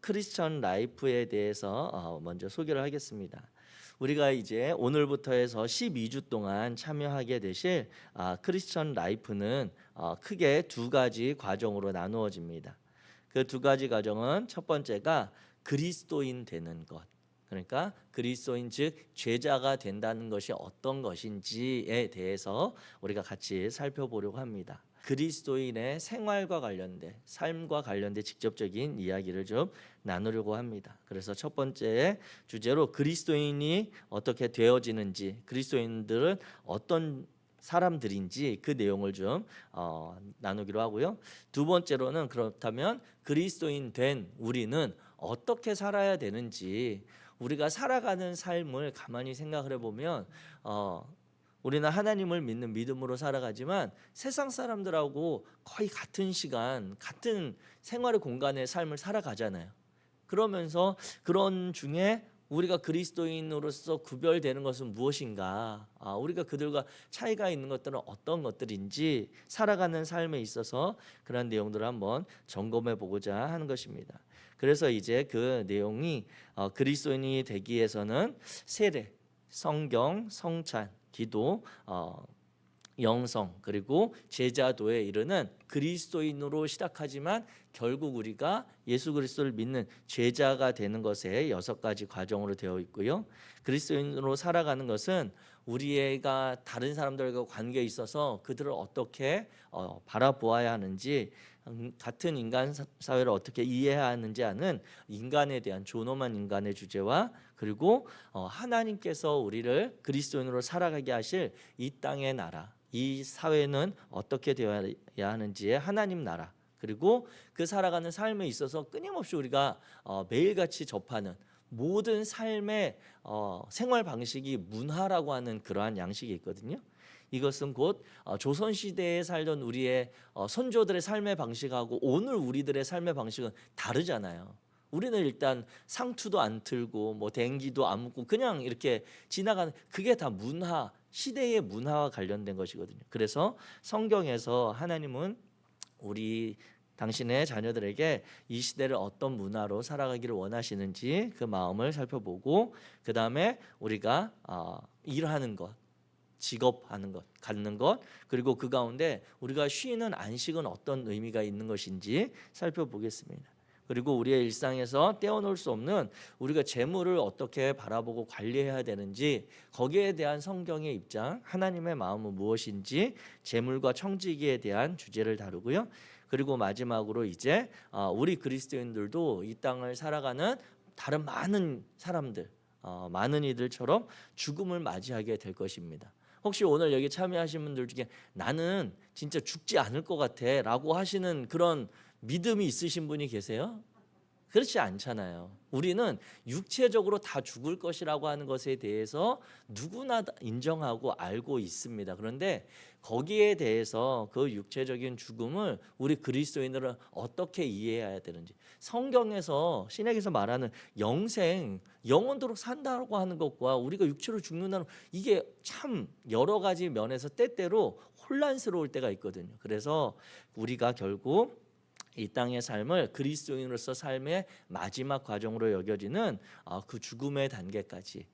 크리스천 라이프에 대해서 먼저 소개를 하겠습니다. 우리가 이제 오늘부터 해서 12주 동안 참여하게 되실 크리스천 라이프는 크게 두 가지 과정으로 나누어집니다. 그 두 가지 과정은 첫 번째가 그리스도인 되는 것. 그러니까 그리스도인 즉 제자가 된다는 것이 어떤 것인지에 대해서 우리가 같이 살펴보려고 합니다. 그리스도인의 생활과 관련된 삶과 관련된 직접적인 이야기를 좀 나누려고 합니다. 그래서 첫 번째 주제로 그리스도인이 어떻게 되어지는지, 그리스도인들은 어떤 사람들인지 그 내용을 좀 나누기로 하고요. 두 번째로는 그렇다면 그리스도인 된 우리는 어떻게 살아야 되는지, 우리가 살아가는 삶을 가만히 생각을 해보면 우리는 하나님을 믿는 믿음으로 살아가지만 세상 사람들하고 거의 같은 시간, 같은 생활의 공간의 삶을 살아가잖아요. 그러면서 그런 중에 우리가 그리스도인으로서 구별되는 것은 무엇인가? 우리가 그들과 차이가 있는 것들은 어떤 것들인지 살아가는 삶에 있어서 그런 내용들을 한번 점검해 보고자 하는 것입니다. 그래서 이제 그 내용이 그리스도인이 되기 위해서는 세례, 성경, 성찬, 기도, 영성 그리고 제자도에 이르는 그리스도인으로 시작하지만 결국 우리가 예수 그리스도를 믿는 제자가 되는 것에 6가지 과정으로 되어 있고요. 그리스도인으로 살아가는 것은 우리가 다른 사람들과 관계에 있어서 그들을 어떻게 바라보아야 하는지, 같은 인간 사회를 어떻게 이해해야 하는지 하는 인간에 대한 존엄한 인간의 주제와, 그리고 하나님께서 우리를 그리스도인으로 살아가게 하실 이 땅의 나라, 이 사회는 어떻게 되어야 하는지의 하나님 나라, 그리고 그 살아가는 삶에 있어서 끊임없이 우리가 매일같이 접하는 모든 삶의 생활 방식이 문화라고 하는 그러한 양식이 있거든요. 이것은 곧 조선시대에 살던 우리의 선조들의 삶의 방식하고 오늘 우리들의 삶의 방식은 다르잖아요. 우리는 일단 상투도 안 틀고 뭐 댕기도 안 묻고 그냥 이렇게 지나가는, 그게 다 문화, 시대의 문화와 관련된 것이거든요. 그래서 성경에서 하나님은 우리 당신의 자녀들에게 이 시대를 어떤 문화로 살아가기를 원하시는지 그 마음을 살펴보고, 그 다음에 우리가 일하는 것, 직업하는 것, 갖는 것, 그리고 그 가운데 우리가 쉬는 안식은 어떤 의미가 있는 것인지 살펴보겠습니다. 그리고 우리의 일상에서 떼어놓을 수 없는 우리가 재물을 어떻게 바라보고 관리해야 되는지, 거기에 대한 성경의 입장, 하나님의 마음은 무엇인지, 재물과 청지기에 대한 주제를 다루고요. 그리고 마지막으로 이제 우리 그리스도인들도 이 땅을 살아가는 다른 많은 사람들, 많은 이들처럼 죽음을 맞이하게 될 것입니다. 혹시 오늘 여기 참여하신 분들 중에 나는 진짜 죽지 않을 것 같아 라고 하시는 그런 믿음이 있으신 분이 계세요? 그렇지 않잖아요. 우리는 육체적으로 다 죽을 것이라고 하는 것에 대해서 누구나 인정하고 알고 있습니다. 그런데 거기에 대해서 그 육체적인 죽음을 우리 그리스도인들은 어떻게 이해해야 되는지, 성경에서 신약에서 말하는 영생, 영원토록 산다고 하는 것과 우리가 육체로 죽는다는, 이게 참 여러 가지 면에서 때때로 혼란스러울 때가 있거든요. 그래서 우리가 결국 이 땅의 삶을 그리스도인으로서 삶의 마지막 과정으로 여겨지는 그 죽음의 단계까지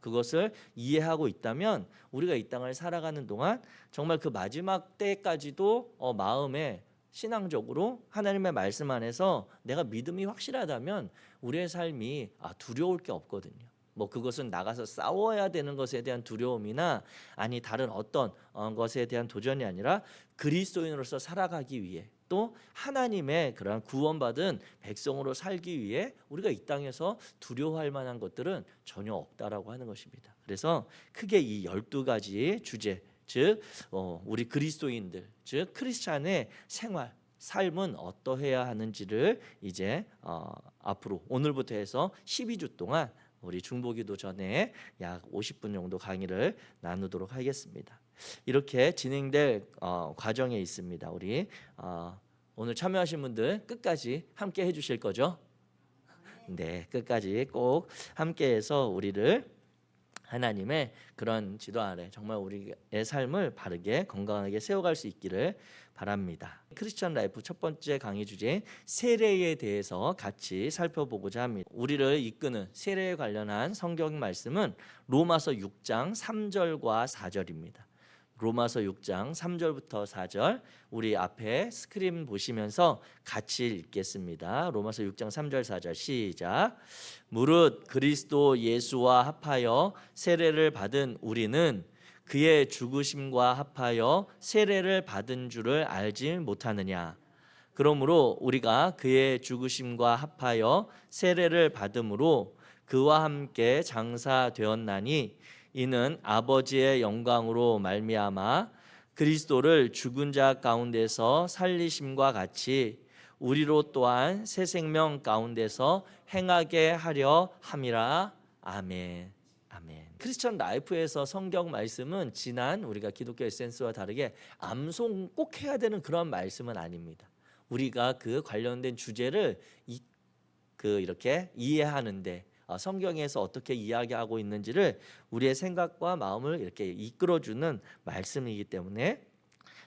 그것을 이해하고 있다면 우리가 이 땅을 살아가는 동안 정말 그 마지막 때까지도 마음에 신앙적으로 하나님의 말씀 안에서 내가 믿음이 확실하다면 우리의 삶이 두려울 게 없거든요. 뭐 그것은 나가서 싸워야 되는 것에 대한 두려움이나 아니 다른 어떤 것에 대한 도전이 아니라 그리스도인으로서 살아가기 위해, 또 하나님의 그러한 구원받은 백성으로 살기 위해 우리가 이 땅에서 두려워할 만한 것들은 전혀 없다라고 하는 것입니다. 그래서 크게 이 12가지 주제, 즉 우리 그리스도인들, 즉 크리스찬의 생활, 삶은 어떠해야 하는지를 이제 앞으로 오늘부터 해서 12주 동안 우리 중보기도 전에 약 50분 정도 강의를 나누도록 하겠습니다. 이렇게 진행될 과정에 있습니다. 우리 오늘 참여하신 분들 끝까지 함께 해주실 거죠? 네, 끝까지 꼭 함께해서 우리를 하나님의 그런 지도 아래 정말 우리의 삶을 바르게 건강하게 세워갈 수 있기를 바랍니다. 크리스천 라이프 첫 번째 강의 주제인 세례에 대해서 같이 살펴보고자 합니다. 우리를 이끄는 세례에 관련한 성경 말씀은 로마서 6장 3절과 4절입니다. 로마서 6장 3절부터 4절 우리 앞에 스크린 보시면서 같이 읽겠습니다. 로마서 6장 3절 4절 시작. 무릇 그리스도 예수와 합하여 세례를 받은 우리는 그의 죽으심과 합하여 세례를 받은 줄을 알지 못하느냐. 그러므로 우리가 그의 죽으심과 합하여 세례를 받음으로 그와 함께 장사되었나니 이는 아버지의 영광으로 말미암아 그리스도를 죽은 자 가운데서 살리심과 같이 우리로 또한 새 생명 가운데서 행하게 하려 함이라. 아멘. 아멘. 크리스천 라이프에서 성경 말씀은 지난 우리가 기독교 에센스와 다르게 암송 꼭 해야 되는 그런 말씀은 아닙니다. 우리가 그 관련된 주제를 이렇게 이해하는데 성경에서 어떻게 이야기하고 있는지를 우리의 생각과 마음을 이렇게 이끌어주는 말씀이기 때문에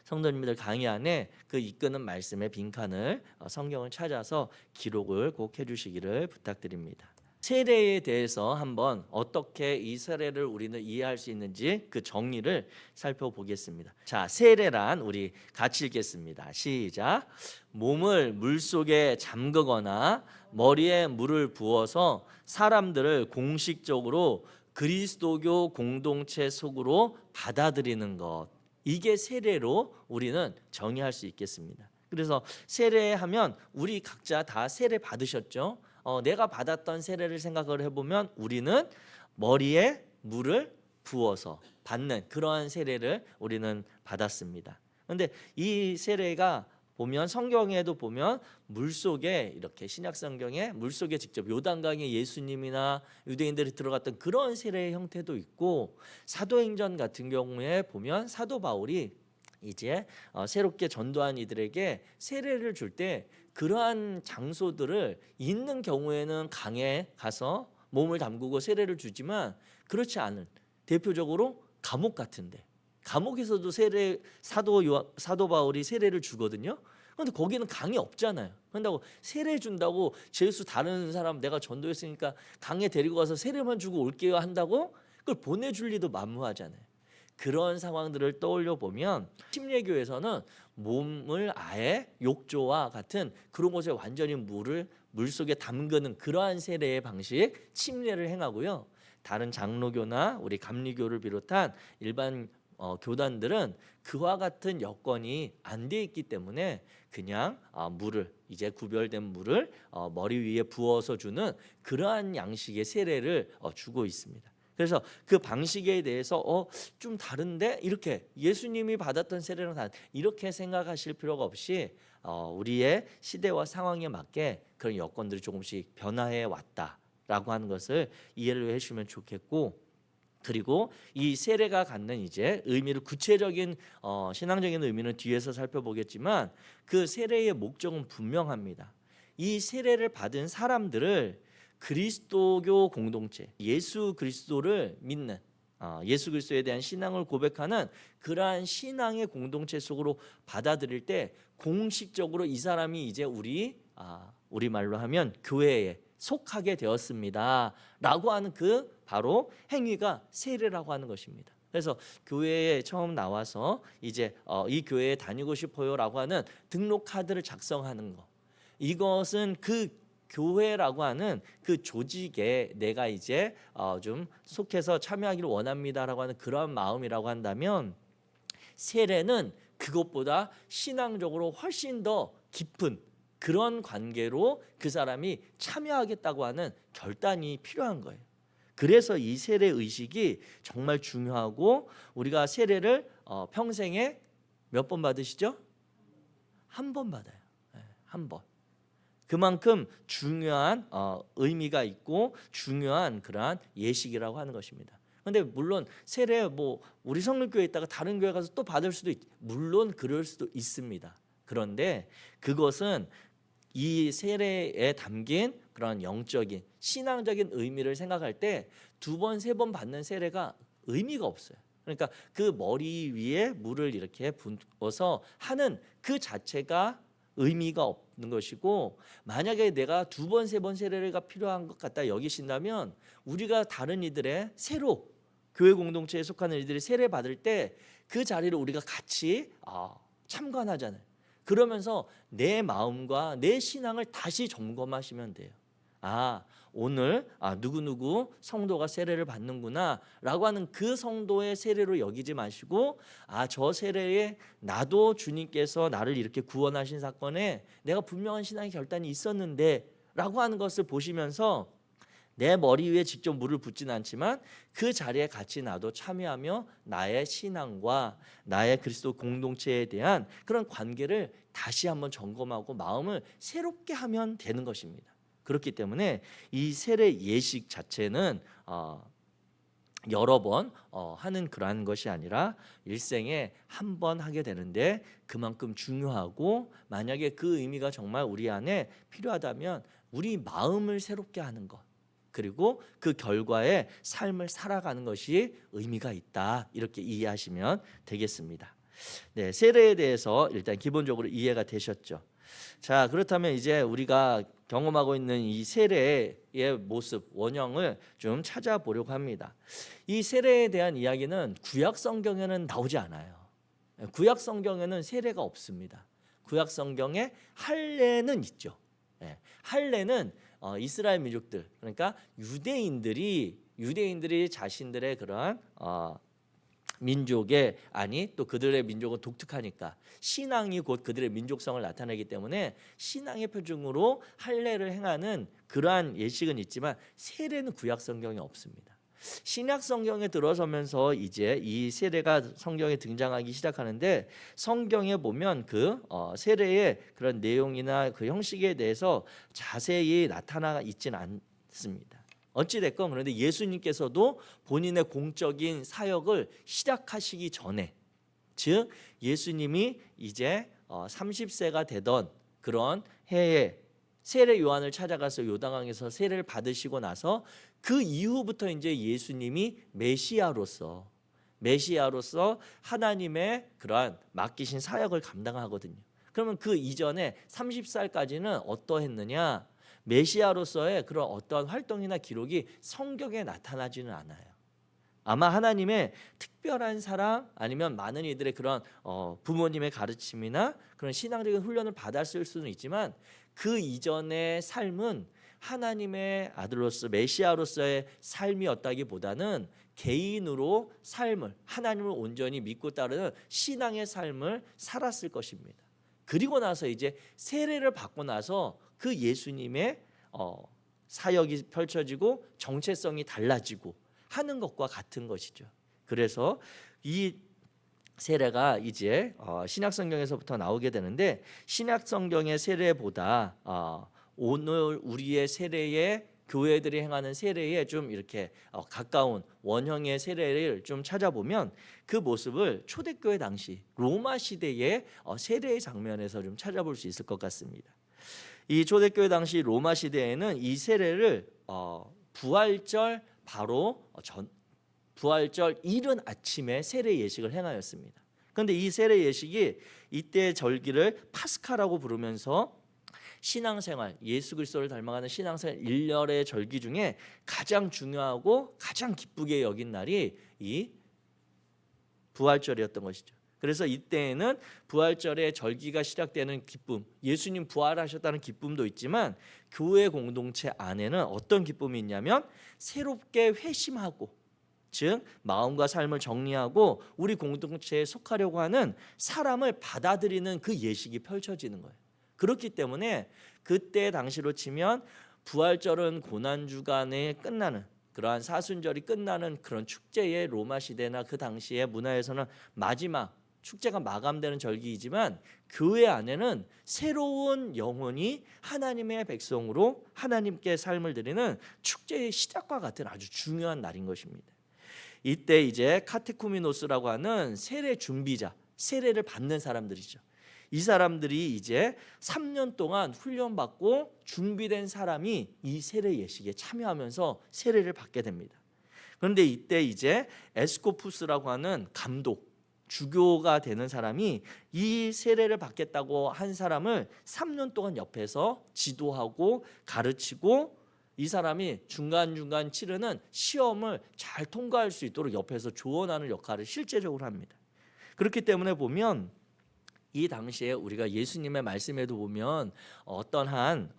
성도님들 강의 안에 그 이끄는 말씀의 빈칸을 성경을 찾아서 기록을 꼭 해주시기를 부탁드립니다. 세례에 대해서 한번 어떻게 이 세례를 우리는 이해할 수 있는지 그 정리를 살펴보겠습니다. 자, 세례란 우리 같이 읽겠습니다. 시작. 몸을 물속에 잠그거나 머리에 물을 부어서 사람들을 공식적으로 그리스도교 공동체 속으로 받아들이는 것, 이게 세례로 우리는 정의할 수 있겠습니다. 그래서 세례하면 우리 각자 다 세례 받으셨죠? 내가 받았던 세례를 생각을 해보면 우리는 머리에 물을 부어서 받는 그러한 세례를 우리는 받았습니다. 그런데 이 세례가 보면 성경에도 보면 물속에 이렇게 신약 성경에 물속에 직접 요단강에 예수님이나 유대인들이 들어갔던 그런 세례의 형태도 있고 사도행전 같은 경우에 보면 사도 바울이 이제 새롭게 전도한 이들에게 세례를 줄 때 그러한 장소들을 있는 경우에는 강에 가서 몸을 담그고 세례를 주지만 그렇지 않은 대표적으로 감옥 같은데 감옥에서도 사도 바울이 세례를 주거든요. 그런데 거기는 강이 없잖아요. 그런다고 세례 준다고 제수 다른 사람 내가 전도했으니까 강에 데리고 가서 세례만 주고 올게요 한다고 그걸 보내줄 리도 만무하잖아요. 그런 상황들을 떠올려 보면 침례교에서는 몸을 아예 욕조와 같은 그런 곳에 완전히 물속에 담그는 그러한 세례의 방식 침례를 행하고요. 다른 장로교나 우리 감리교를 비롯한 일반 교단들은 그와 같은 여건이 안 돼 있기 때문에 그냥 물을 이제 구별된 물을 머리 위에 부어서 주는 그러한 양식의 세례를 주고 있습니다. 그래서 그 방식에 대해서 좀 다른데 이렇게 예수님이 받았던 세례랑 다른 이렇게 생각하실 필요가 없이 우리의 시대와 상황에 맞게 그런 여건들이 조금씩 변화해 왔다라고 하는 것을 이해를 해주시면 좋겠고 그리고 이 세례가 갖는 이제 의미를 구체적인 신앙적인 의미는 뒤에서 살펴보겠지만 그 세례의 목적은 분명합니다. 이 세례를 받은 사람들을 그리스도교 공동체, 예수 그리스도를 믿는 예수 그리스도에 대한 신앙을 고백하는 그러한 신앙의 공동체 속으로 받아들일 때 공식적으로 이 사람이 이제 우리 말로 하면 교회에 속하게 되었습니다 라고 하는 그 바로 행위가 세례라고 하는 것입니다. 그래서 교회에 처음 나와서 이제 이 교회에 다니고 싶어요 라고 하는 등록 카드를 작성하는 거, 이것은 그 교회라고 하는 그 조직에 내가 이제 좀 속해서 참여하기를 원합니다라고 하는 그런 마음이라고 한다면 세례는 그것보다 신앙적으로 훨씬 더 깊은 그런 관계로 그 사람이 참여하겠다고 하는 결단이 필요한 거예요. 그래서 이 세례 의식이 정말 중요하고 우리가 세례를 평생에 몇 번 받으시죠? 한 번 받아요. 한 번. 그만큼 중요한 의미가 있고 중요한 그러한 예식이라고 하는 것입니다. 그런데 물론 세례 우리 성립교회에 있다가 다른 교회 가서 또 받을 수도 물론 그럴 수도 있습니다. 그런데 그것은 이 세례에 담긴 그런 영적인 신앙적인 의미를 생각할 때 두 번, 세 번 받는 세례가 의미가 없어요. 그러니까 그 머리 위에 물을 이렇게 부어서 하는 그 자체가 의미가 없는 것이고, 만약에 내가 두 번, 세 번 세례가 필요한 것 같다 여기신다면 우리가 다른 이들의 새로 교회 공동체에 속하는 이들이 세례 받을 때 그 자리를 우리가 같이 참관하잖아요. 그러면서 내 마음과 내 신앙을 다시 점검하시면 돼요. 오늘 누구누구 성도가 세례를 받는구나 라고 하는 그 성도의 세례로 여기지 마시고, 저 세례에 나도 주님께서 나를 이렇게 구원하신 사건에 내가 분명한 신앙의 결단이 있었는데 라고 하는 것을 보시면서 내 머리 위에 직접 물을 붓진 않지만 그 자리에 같이 나도 참여하며 나의 신앙과 나의 그리스도 공동체에 대한 그런 관계를 다시 한번 점검하고 마음을 새롭게 하면 되는 것입니다. 그렇기 때문에 이 세례 예식 자체는 여러 번 하는 그러한 것이 아니라 일생에 한 번 하게 되는데 그만큼 중요하고, 만약에 그 의미가 정말 우리 안에 필요하다면 우리 마음을 새롭게 하는 것, 그리고 그 결과에 삶을 살아가는 것이 의미가 있다, 이렇게 이해하시면 되겠습니다. 네, 세례에 대해서 일단 기본적으로 이해가 되셨죠? 자, 그렇다면 이제 우리가 경험하고 있는 이 세례의 모습, 원형을 좀 찾아보려고 합니다. 이 세례에 대한 이야기는 구약 성경에는 나오지 않아요. 구약 성경에는 세례가 없습니다. 구약 성경에 할례는 있죠. 할례는 이스라엘 민족들, 그러니까 유대인들이 자신들의 그러한 민족의 또 그들의 민족은 독특하니까 신앙이 곧 그들의 민족성을 나타내기 때문에 신앙의 표징으로 할례를 행하는 그러한 예식은 있지만 세례는 구약 성경에 없습니다. 신약 성경에 들어서면서 이제 이 세례가 성경에 등장하기 시작하는데, 성경에 보면 그 세례의 그런 내용이나 그 형식에 대해서 자세히 나타나 있지는 않습니다. 어찌 됐건 그런데 예수님께서도 본인의 공적인 사역을 시작하시기 전에, 즉 예수님이 이제 30세가 되던 그런 해에 세례 요한을 찾아가서 요단강에서 세례를 받으시고 나서 그 이후부터 이제 예수님이 메시아로서 하나님의 그러한 맡기신 사역을 감당하거든요. 그러면 그 이전에 30살까지는 어떠했느냐? 메시아로서의 그런 어떤 활동이나 기록이 성경에 나타나지는 않아요. 아마 하나님의 특별한 사랑, 아니면 많은 이들의 그런 부모님의 가르침이나 그런 신앙적인 훈련을 받았을 수는 있지만 그 이전의 삶은 하나님의 아들로서 메시아로서의 삶이었다기보다는 개인으로 삶을, 하나님을 온전히 믿고 따르는 신앙의 삶을 살았을 것입니다. 그리고 나서 이제 세례를 받고 나서 그 예수님의 사역이 펼쳐지고 정체성이 달라지고 하는 것과 같은 것이죠. 그래서 이 세례가 이제 신약 성경에서부터 나오게 되는데, 신약 성경의 세례보다 오늘 우리의 세례에, 교회들이 행하는 세례에 좀 이렇게 가까운 원형의 세례를 좀 찾아보면 그 모습을 초대교회 당시 로마 시대의 세례의 장면에서 좀 찾아볼 수 있을 것 같습니다. 이 초대교회 당시 로마 시대에는 이 세례를 부활절 바로 부활절 이른 아침에 세례 예식을 행하였습니다. 그런데 이 세례 예식이 이때 절기를 파스카라고 부르면서 신앙생활, 예수 그리스도를 닮아가는 신앙생활 일렬의 절기 중에 가장 중요하고 가장 기쁘게 여긴 날이 이 부활절이었던 것이죠. 그래서 이때에는 부활절의 절기가 시작되는 기쁨, 예수님 부활하셨다는 기쁨도 있지만 교회 공동체 안에는 어떤 기쁨이 있냐면 새롭게 회심하고, 즉 마음과 삶을 정리하고 우리 공동체에 속하려고 하는 사람을 받아들이는 그 예식이 펼쳐지는 거예요. 그렇기 때문에 그때 당시로 치면 부활절은 고난주간에 끝나는, 그러한 사순절이 끝나는 그런 축제의 로마 시대나 그 당시의 문화에서는 마지막 축제가 마감되는 절기이지만, 교회 안에는 새로운 영혼이 하나님의 백성으로 하나님께 삶을 드리는 축제의 시작과 같은 아주 중요한 날인 것입니다. 이때 이제 카테쿠미노스라고 하는 세례 준비자, 세례를 받는 사람들이죠. 이 사람들이 이제 3년 동안 훈련받고 준비된 사람이 이 세례 예식에 참여하면서 세례를 받게 됩니다. 그런데 이때 이제 에스코푸스라고 하는 감독, 주교가 되는 사람이 이 세례를 받겠다고 한 사람을 3년 동안 옆에서 지도하고 가르치고, 이 사람이 중간중간 치르는 시험을 잘 통과할 수 있도록 옆에서 조언하는 역할을 실제적으로 합니다. 그렇기 때문에 보면 이 당시에 우리가 예수님의 말씀에도 보면 어떤 한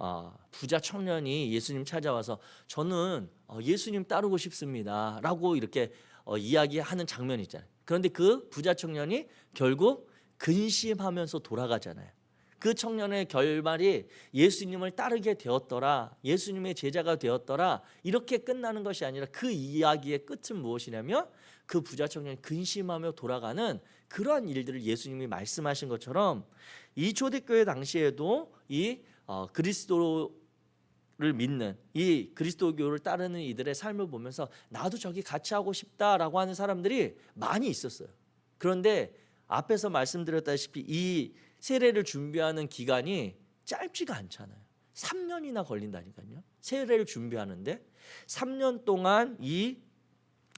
부자 청년이 예수님 찾아와서 저는 예수님 따르고 싶습니다 라고 이렇게 이야기하는 장면이 있잖아요. 그런데 그 부자 청년이 결국 근심하면서 돌아가잖아요. 그 청년의 결말이 예수님을 따르게 되었더라, 예수님의 제자가 되었더라, 이렇게 끝나는 것이 아니라 그 이야기의 끝은 무엇이냐면 그 부자 청년이 근심하며 돌아가는 그러한 일들을 예수님이 말씀하신 것처럼 이 초대교회 당시에도 이 그리스도를 믿는, 이 그리스도교를 따르는 이들의 삶을 보면서 나도 저기 같이 하고 싶다라고 하는 사람들이 많이 있었어요. 그런데 앞에서 말씀드렸다시피 이 세례를 준비하는 기간이 짧지가 않잖아요. 3년이나 걸린다니까요. 세례를 준비하는데 3년 동안 이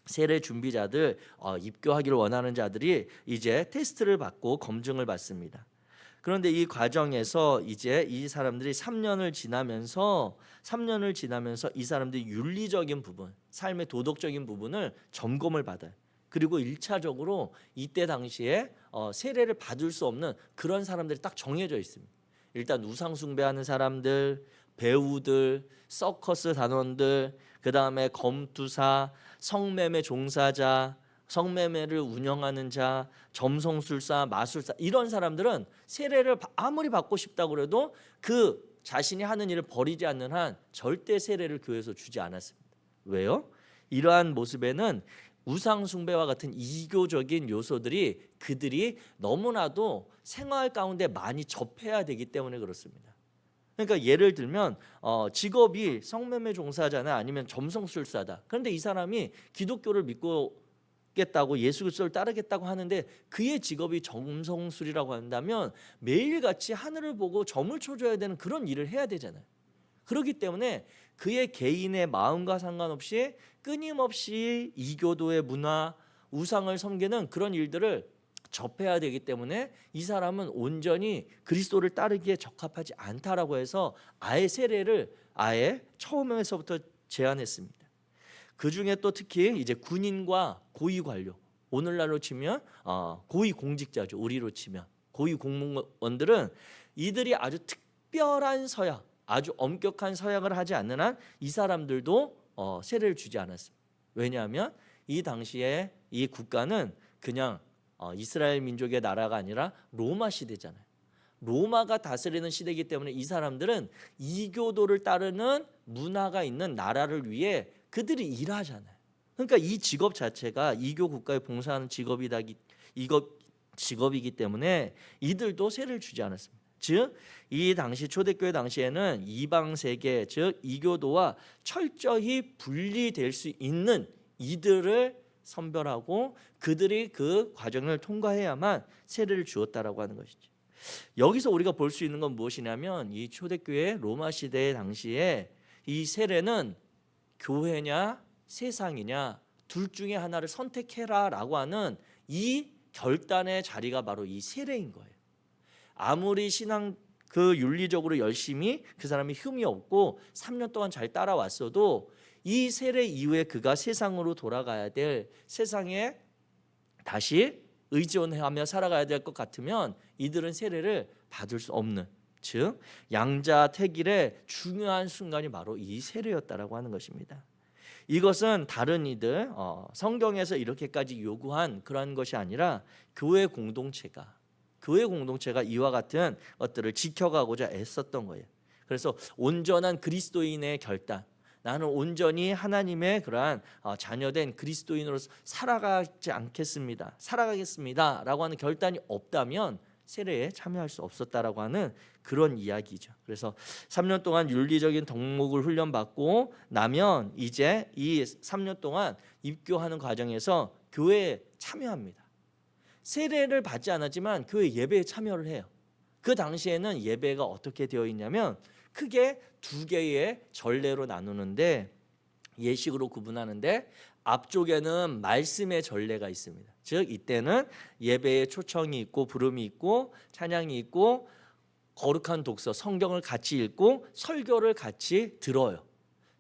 세례 준비자들, 입교하기를 원하는 자들이 이제 테스트를 받고 검증을 받습니다. 그런데 이 과정에서 이제 이 사람들이 3년을 지나면서 이 사람들이 윤리적인 부분, 삶의 도덕적인 부분을 점검을 받아요. 그리고 1차적으로 이때 당시에 세례를 받을 수 없는 그런 사람들이 딱 정해져 있습니다. 일단 우상 숭배하는 사람들, 배우들, 서커스 단원들, 그 다음에 검투사, 성매매 종사자, 성매매를 운영하는 자, 점성술사, 마술사, 이런 사람들은 세례를 아무리 받고 싶다고 해도 그 자신이 하는 일을 버리지 않는 한 절대 세례를 교회에서 주지 않았습니다. 왜요? 이러한 모습에는 우상 숭배와 같은 이교적인 요소들이 그들이 너무나도 생활 가운데 많이 접해야 되기 때문에 그렇습니다. 그러니까 예를 들면 직업이 성매매 종사자나 아니면 점성술사다. 그런데 이 사람이 기독교를 믿겠다고 예수 그리스도를 따르겠다고 하는데 그의 직업이 점성술이라고 한다면 매일같이 하늘을 보고 점을 쳐줘야 되는 그런 일을 해야 되잖아요. 그렇기 때문에 그의 개인의 마음과 상관없이 끊임없이 이교도의 문화, 우상을 섬기는 그런 일들을 접해야 되기 때문에 이 사람은 온전히 그리스도를 따르기에 적합하지 않다라고 해서 아예 세례를 아예 처음에서부터 제한했습니다. 그 중에 또 특히 이제 군인과 고위 관료, 오늘날로 치면 고위 공직자죠. 우리로 치면 고위 공무원들은 이들이 아주 특별한 서약, 아주 엄격한 서약을 하지 않는 한 이 사람들도 세례를 주지 않았습니다. 왜냐하면 이 당시에 이 국가는 그냥 이스라엘 민족의 나라가 아니라 로마 시대잖아요. 로마가 다스리는 시대이기 때문에 이 사람들은 이교도를 따르는 문화가 있는 나라를 위해 그들이 일하잖아요. 그러니까 이 직업 자체가 이교 국가에 봉사하는 직업이기 때문에 이들도 세례를 주지 않았습니다. 즉 이 당시 초대교회 당시에는 이방 세계, 즉 이교도와 철저히 분리될 수 있는 이들을 선별하고 그들이 그 과정을 통과해야만 세례를 주었다라고 하는 것이죠. 여기서 우리가 볼 수 있는 건 무엇이냐면 이 초대교회 로마 시대 당시에 이 세례는 교회냐 세상이냐 둘 중에 하나를 선택해라라고 하는 이 결단의 자리가 바로 이 세례인 거예요. 아무리 신앙 그 윤리적으로 열심히 그 사람이 흠이 없고 3년 동안 잘 따라왔어도 이 세례 이후에 그가 세상으로 돌아가야 될, 세상에 다시 의존하며 살아가야 될 것 같으면 이들은 세례를 받을 수 없는, 즉 양자택일의 중요한 순간이 바로 이 세례였다라고 하는 것입니다. 이것은 다른 이들 성경에서 이렇게까지 요구한 그러한 것이 아니라 교회 공동체가 이와 같은 것들을 지켜가고자 애썼던 거예요. 그래서 온전한 그리스도인의 결단, 나는 온전히 하나님의 그러한 자녀된 그리스도인으로서 살아가겠습니다 라고 하는 결단이 없다면 세례에 참여할 수 없었다라고 하는 그런 이야기죠. 그래서 3년 동안 윤리적인 덕목을 훈련받고 나면 이제 이 3년 동안 입교하는 과정에서 교회에 참여합니다. 세례를 받지 않았지만 교회 예배에 참여를 해요. 그 당시에는 예배가 어떻게 되어 있냐면 크게 두 개의 전례로 나누는데 예식으로 구분하는데 앞쪽에는 말씀의 전례가 있습니다. 즉 이때는 예배에 초청이 있고 부름이 있고 찬양이 있고 거룩한 독서 성경을 같이 읽고 설교를 같이 들어요.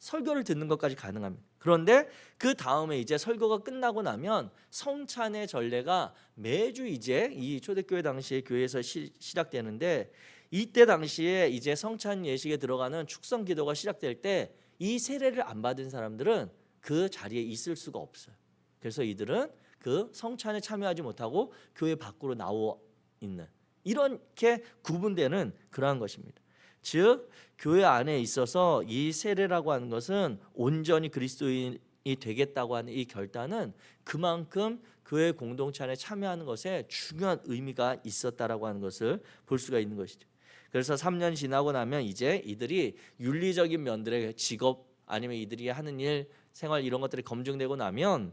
설교를 듣는 것까지 가능합니다. 그런데 그 다음에 이제 설교가 끝나고 나면 성찬의 전례가 매주 이제 이 초대교회 당시에 교회에서 시작되는데 이때 당시에 이제 성찬 예식에 들어가는 축성 기도가 시작될 때 이 세례를 안 받은 사람들은 그 자리에 있을 수가 없어요. 그래서 이들은 그 성찬에 참여하지 못하고 교회 밖으로 나와 있는 이렇게 구분되는 그러한 것입니다. 즉 교회 안에 있어서 이 세례라고 하는 것은 온전히 그리스도인이 되겠다고 하는 이 결단은 그만큼 교회 공동체 안에 참여하는 것에 중요한 의미가 있었다라고 하는 것을 볼 수가 있는 것이죠. 그래서 3년 지나고 나면 이제 이들이 윤리적인 면들의 직업 아니면 이들이 하는 일, 생활 이런 것들이 검증되고 나면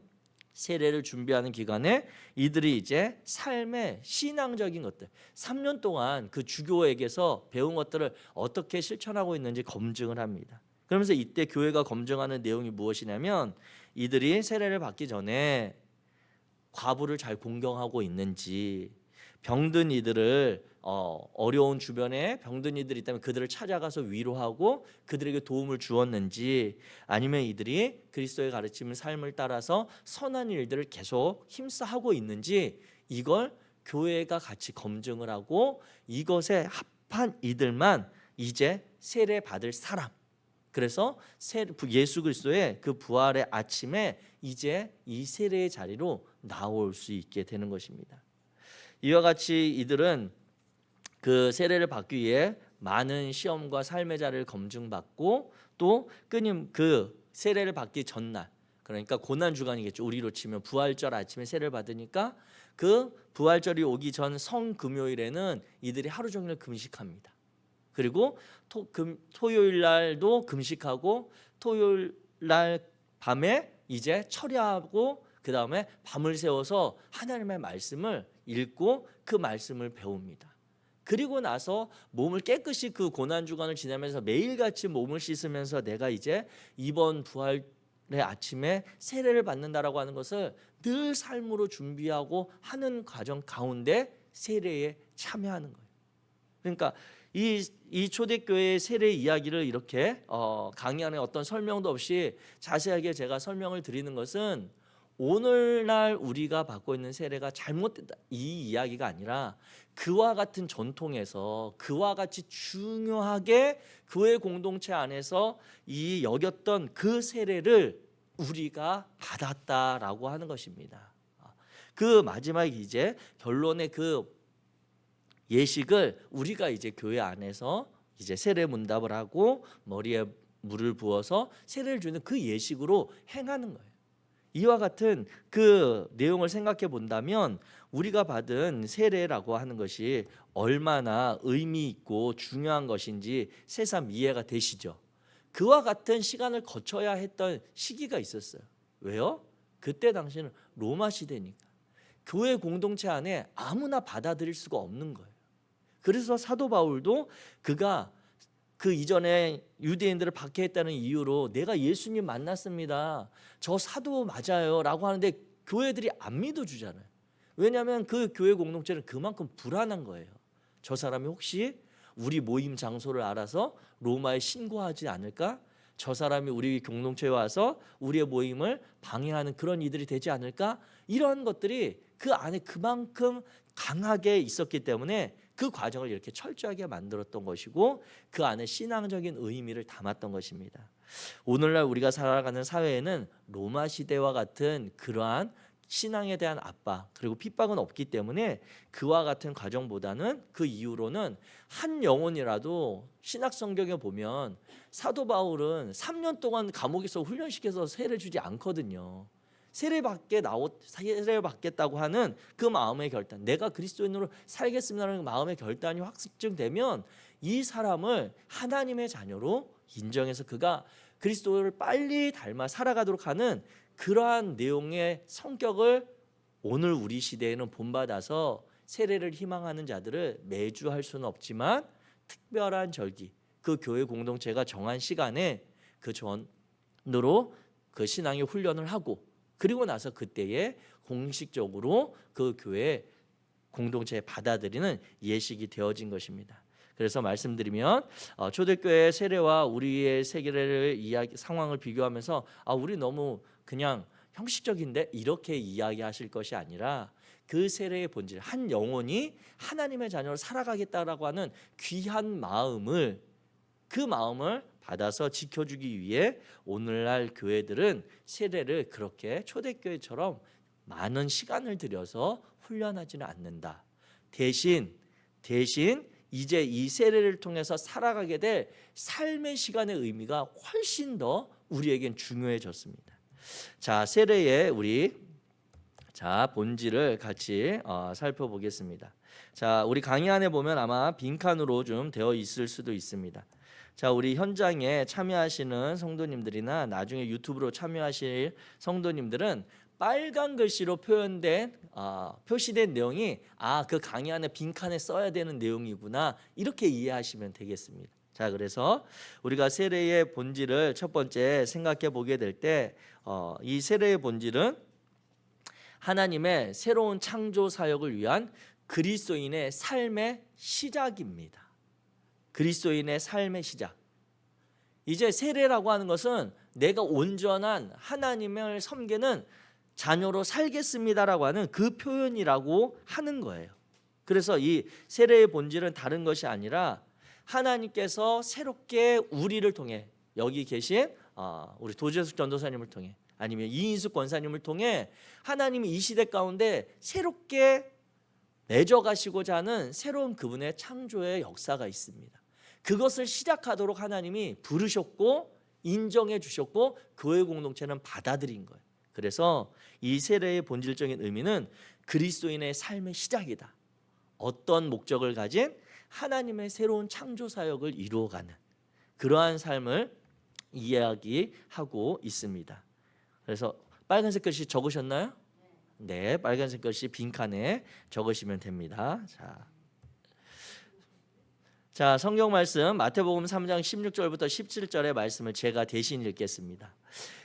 세례를 준비하는 기간에 이들이 이제 삶의 신앙적인 것들 3년 동안 그 주교에게서 배운 것들을 어떻게 실천하고 있는지 검증을 합니다. 그러면서 이때 교회가 검증하는 내용이 무엇이냐면 이들이 세례를 받기 전에 과부를 잘 공경하고 있는지, 병든 이들을 어려운 주변에 병든 이들이 있다면 그들을 찾아가서 위로하고 그들에게 도움을 주었는지, 아니면 이들이 그리스도의 가르침을 삶을 따라서 선한 일들을 계속 힘써 하고 있는지, 이걸 교회가 같이 검증을 하고 이것에 합한 이들만 이제 세례 받을 사람. 그래서 예수 그리스도의 그 부활의 아침에 이제 이 세례의 자리로 나올 수 있게 되는 것입니다. 이와 같이 이들은 그 세례를 받기 위해 많은 시험과 삶의 자리를 검증받고 또 끊임 그 세례를 받기 전날, 그러니까 고난 주간이겠죠. 우리로 치면 부활절 아침에 세례를 받으니까 그 부활절이 오기 전 성금요일에는 이들이 하루 종일 금식합니다. 그리고 토요일 날도 금식하고 토요일 날 밤에 이제 철야하고 그 다음에 밤을 새워서 하나님의 말씀을 읽고 그 말씀을 배웁니다. 그리고 나서 몸을 깨끗이 그 고난 주간을 지나면서 매일같이 몸을 씻으면서 내가 이제 이번 부활의 아침에 세례를 받는다라고 하는 것을 늘 삶으로 준비하고 하는 과정 가운데 세례에 참여하는 거예요. 그러니까 이 초대교회의 세례 이야기를 이렇게 강의 안에 어떤 설명도 없이 자세하게 제가 설명을 드리는 것은 오늘날 우리가 받고 있는 세례가 잘못됐다 이 이야기가 아니라 그와 같은 전통에서 그와 같이 중요하게 교회 공동체 안에서 이 여겼던 그 세례를 우리가 받았다라고 하는 것입니다. 그 마지막 이제 결론의 그 예식을 우리가 이제 교회 안에서 이제 세례 문답을 하고 머리에 물을 부어서 세례를 주는 그 예식으로 행하는 거예요. 이와 같은 그 내용을 생각해 본다면 우리가 받은 세례라고 하는 것이 얼마나 의미 있고 중요한 것인지 새삼 이해가 되시죠? 그와 같은 시간을 거쳐야 했던 시기가 있었어요. 왜요? 그때 당시는 로마 시대니까 교회 공동체 안에 아무나 받아들일 수가 없는 거예요. 그래서 사도 바울도 그가 그 이전에 유대인들을 박해했다는 이유로 내가 예수님 만났습니다, 저 사도 맞아요 라고 하는데 교회들이 안 믿어주잖아요. 왜냐하면 그 교회 공동체는 그만큼 불안한 거예요. 저 사람이 혹시 우리 모임 장소를 알아서 로마에 신고하지 않을까? 저 사람이 우리 공동체에 와서 우리의 모임을 방해하는 그런 이들이 되지 않을까? 이런 것들이 그 안에 그만큼 강하게 있었기 때문에 그 과정을 이렇게 철저하게 만들었던 것이고 그 안에 신앙적인 의미를 담았던 것입니다. 오늘날 우리가 살아가는 사회에는 로마 시대와 같은 그러한 신앙에 대한 압박 그리고 핍박은 없기 때문에 그와 같은 과정보다는 그 이후로는 한 영혼이라도 신학 성경에 보면 사도 바울은 3년 동안 감옥에서 훈련시켜서 세례 주지 않거든요. 세례 받겠다고 하는 그 마음의 결단, 내가 그리스도인으로 살겠습니다라는 마음의 결단이 확증되면 이 사람을 하나님의 자녀로 인정해서 그가 그리스도를 빨리 닮아 살아가도록 하는 그러한 내용의 성격을 오늘 우리 시대에는 본받아서 세례를 희망하는 자들을 매주 할 수는 없지만 특별한 절기, 그 교회 공동체가 정한 시간에 그 전으로 그 신앙의 훈련을 하고, 그리고 나서 그때에 공식적으로 그 교회 공동체에 받아들이는 예식이 되어진 것입니다. 그래서 말씀드리면 초대교회 세례와 우리의 세례를 상황을 비교하면서 우리 너무 그냥 형식적인데 이렇게 이야기하실 것이 아니라 그 세례의 본질, 한 영혼이 하나님의 자녀로 살아가겠다라고 하는 귀한 마음을, 그 마음을 받아서 지켜주기 위해 오늘날 교회들은 세례를 그렇게 초대교회처럼 많은 시간을 들여서 훈련하지는 않는다. 대신 이제 이 세례를 통해서 살아가게 될 삶의 시간의 의미가 훨씬 더 우리에겐 중요해졌습니다. 자, 세례의 우리 본질을 같이 살펴보겠습니다. 자, 우리 강의 안에 보면 아마 빈칸으로 좀 되어 있을 수도 있습니다. 자, 우리 현장에 참여하시는 성도님들이나 나중에 유튜브로 참여하실 성도님들은 빨간 글씨로 표시된 내용이 그 강의 안에 빈칸에 써야 되는 내용이구나, 이렇게 이해하시면 되겠습니다. 자, 그래서 우리가 세례의 본질을 첫 번째 생각해 보게 될 때 이 세례의 본질은 하나님의 새로운 창조 사역을 위한 그리스도인의 삶의 시작입니다. 그리스도인의 삶의 시작. 이제 세례라고 하는 것은 내가 온전한 하나님을 섬기는 자녀로 살겠습니다라고 하는 그 표현이라고 하는 거예요. 그래서 이 세례의 본질은 다른 것이 아니라 하나님께서 새롭게 우리를 통해, 여기 계신 우리 도재숙 전도사님을 통해, 아니면 이인숙 권사님을 통해 하나님이 이 시대 가운데 새롭게 맺어가시고자 하는 새로운 그분의 창조의 역사가 있습니다. 그것을 시작하도록 하나님이 부르셨고 인정해 주셨고 교회 공동체는 받아들인 거예요. 그래서 이 세례의 본질적인 의미는 그리스도인의 삶의 시작이다. 어떤 목적을 가진 하나님의 새로운 창조 사역을 이루어가는 그러한 삶을 이야기하고 있습니다. 그래서 빨간색 글씨 적으셨나요? 네, 빨간색 글씨 빈칸에 적으시면 됩니다. 자, 성경 말씀 마태복음 3장 16절부터 17절의 말씀을 제가 대신 읽겠습니다.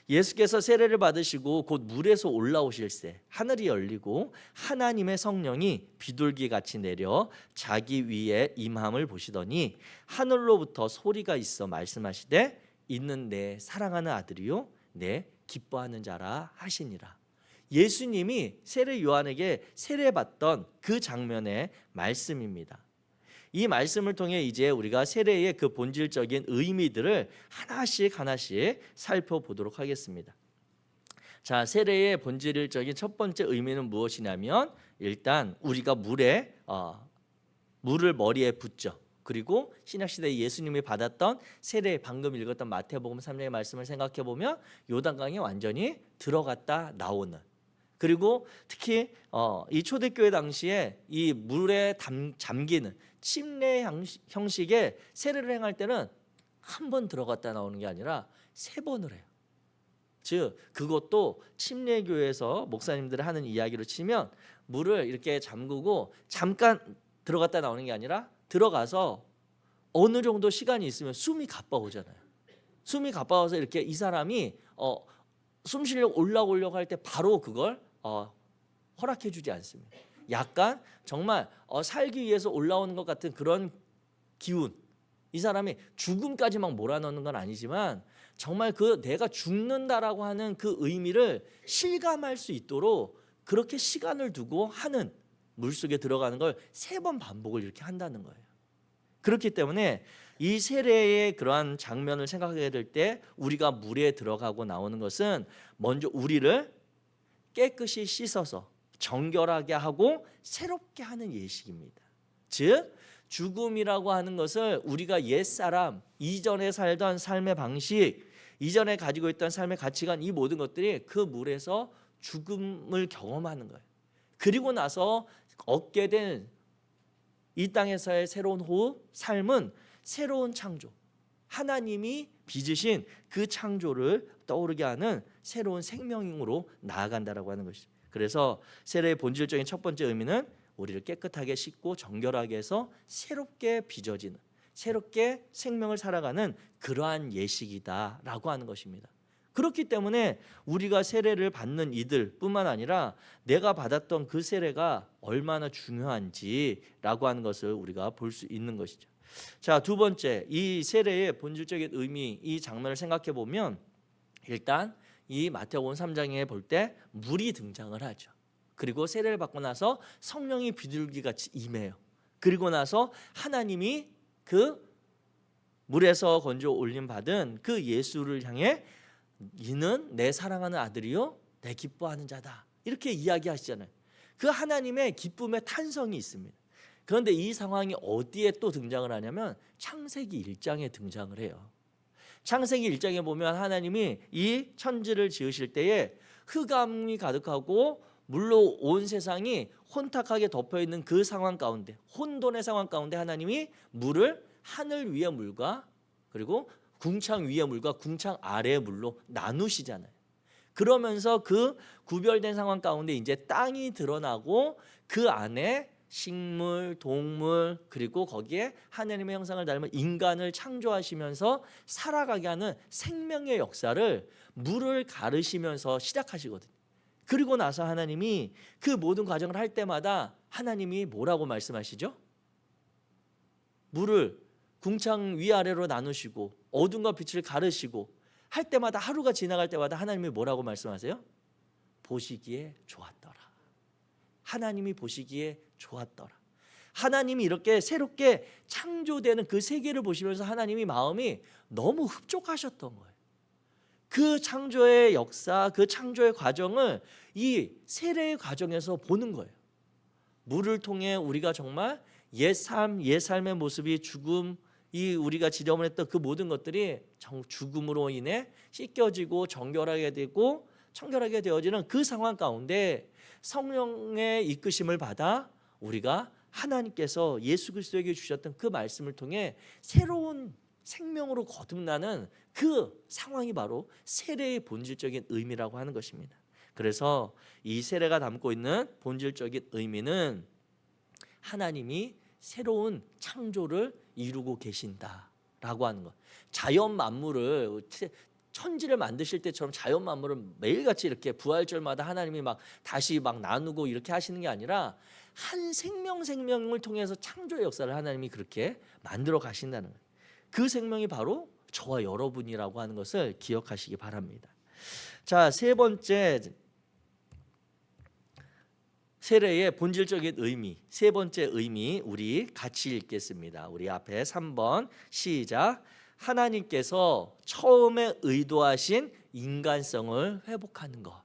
예수께서 세례를 받으시고 곧 물에서 올라오실새 하늘이 열리고 하나님의 성령이 비둘기같이 내려 자기 위에 임함을 보시더니 하늘로부터 소리가 있어 말씀하시되 이는 내 사랑하는 아들이요 내 기뻐하는 자라 하시니라. 예수님이 세례 요한에게 세례받던 그 장면의 말씀입니다. 이 말씀을 통해 이제 우리가 세례의 그 본질적인 의미들을 하나씩 살펴보도록 하겠습니다. 자, 세례의 본질적인 첫 번째 의미는 무엇이냐면, 일단 우리가 물을 머리에 붓죠. 그리고 신약시대에 예수님이 받았던 세례, 방금 읽었던 마태복음 3장의 말씀을 생각해 보면 요단강에 완전히 들어갔다 나오는, 그리고 특히 이 초대교회 당시에 이 물에 잠기는 침례 형식의 세례를 행할 때는 한 번 들어갔다 나오는 게 아니라 3번을 해요. 즉 그것도 침례교회에서 목사님들이 하는 이야기로 치면 물을 이렇게 잠그고 잠깐 들어갔다 나오는 게 아니라 들어가서 어느 정도 시간이 있으면 숨이 가빠오잖아요. 숨이 가빠워서 이렇게 이 사람이 숨 쉬려고 올라오려고 할 때 바로 그걸 허락해 주지 않습니다. 약간 정말 살기 위해서 올라오는 것 같은 그런 기운, 이 사람이 죽음까지 막 몰아넣는 건 아니지만 정말 그 내가 죽는다라고 하는 그 의미를 실감할 수 있도록 그렇게 시간을 두고 하는, 물속에 들어가는 걸 3번 반복을 이렇게 한다는 거예요. 그렇기 때문에 이 세례의 그러한 장면을 생각하게 될 때 우리가 물에 들어가고 나오는 것은 먼저 우리를 깨끗이 씻어서 정결하게 하고 새롭게 하는 예식입니다. 즉 죽음이라고 하는 것을 우리가 옛사람, 이전에 살던 삶의 방식, 이전에 가지고 있던 삶의 가치관, 이 모든 것들이 그 물에서 죽음을 경험하는 거예요. 그리고 나서 얻게 된 이 땅에서의 새로운 호흡, 삶은 새로운 창조, 하나님이 빚으신 그 창조를 떠오르게 하는 새로운 생명으로 나아간다라고 하는 것이죠. 그래서 세례의 본질적인 첫 번째 의미는 우리를 깨끗하게 씻고 정결하게 해서 새롭게 빚어지는, 새롭게 생명을 살아가는 그러한 예식이다라고 하는 것입니다. 그렇기 때문에 우리가 세례를 받는 이들뿐만 아니라 내가 받았던 그 세례가 얼마나 중요한지라고 하는 것을 우리가 볼 수 있는 것이죠. 자, 두 번째, 이 세례의 본질적인 의미, 이 장면을 생각해 보면 일단 이 마태복음 3장에 볼 때 물이 등장을 하죠. 그리고 세례를 받고 나서 성령이 비둘기같이 임해요. 그리고 나서 하나님이 그 물에서 건져 올림 받은 그 예수를 향해 이는 내 사랑하는 아들이요 내 기뻐하는 자다, 이렇게 이야기하시잖아요. 그 하나님의 기쁨의 탄성이 있습니다. 그런데 이 상황이 어디에 또 등장을 하냐면 창세기 1장에 등장을 해요. 창세기 1장에 보면 하나님이 이 천지를 지으실 때에 흑암이 가득하고 물로 온 세상이 혼탁하게 덮여있는 그 상황 가운데, 혼돈의 상황 가운데 하나님이 물을 하늘 위의 물과 그리고 궁창 위의 물과 궁창 아래의 물로 나누시잖아요. 그러면서 그 구별된 상황 가운데 이제 땅이 드러나고 그 안에 식물, 동물, 그리고 거기에 하나님의 형상을 닮은 인간을 창조하시면서 살아가게 하는 생명의 역사를 물을 가르시면서 시작하시거든요. 그리고 나서 하나님이 그 모든 과정을 할 때마다 하나님이 뭐라고 말씀하시죠? 물을 궁창 위아래로 나누시고 어둠과 빛을 가르시고 할 때마다, 하루가 지나갈 때마다 하나님이 뭐라고 말씀하세요? 보시기에 좋았더라. 하나님이 보시기에 좋았더라. 하나님이 이렇게 새롭게 창조되는 그 세계를 보시면서 하나님이 마음이 너무 흡족하셨던 거예요. 그 창조의 역사, 그 창조의 과정을 이 세례의 과정에서 보는 거예요. 물을 통해 우리가 정말 옛 삶의 모습이 죽음, 이 우리가 지저분했던 그 모든 것들이 죽음으로 인해 씻겨지고 정결하게 되고 청결하게 되어지는 그 상황 가운데 성령의 이끄심을 받아 우리가 하나님께서 예수 그리스도에게 주셨던 그 말씀을 통해 새로운 생명으로 거듭나는 그 상황이 바로 세례의 본질적인 의미라고 하는 것입니다. 그래서 이 세례가 담고 있는 본질적인 의미는 하나님이 새로운 창조를 이루고 계신다라고 하는 것. 자연 만물을, 천지를 만드실 때처럼 자연 만물을 매일같이 이렇게 부활절마다 하나님이 막 다시 막 나누고 이렇게 하시는 게 아니라 한 생명을 통해서 창조의 역사를 하나님이 그렇게 만들어 가신다는 거예요. 그 생명이 바로 저와 여러분이라고 하는 것을 기억하시기 바랍니다. 자, 세 번째, 세례의 본질적인 의미, 세 번째 의미 우리 같이 읽겠습니다. 우리 앞에 3번 시작. 하나님께서 처음에 의도하신 인간성을 회복하는 것.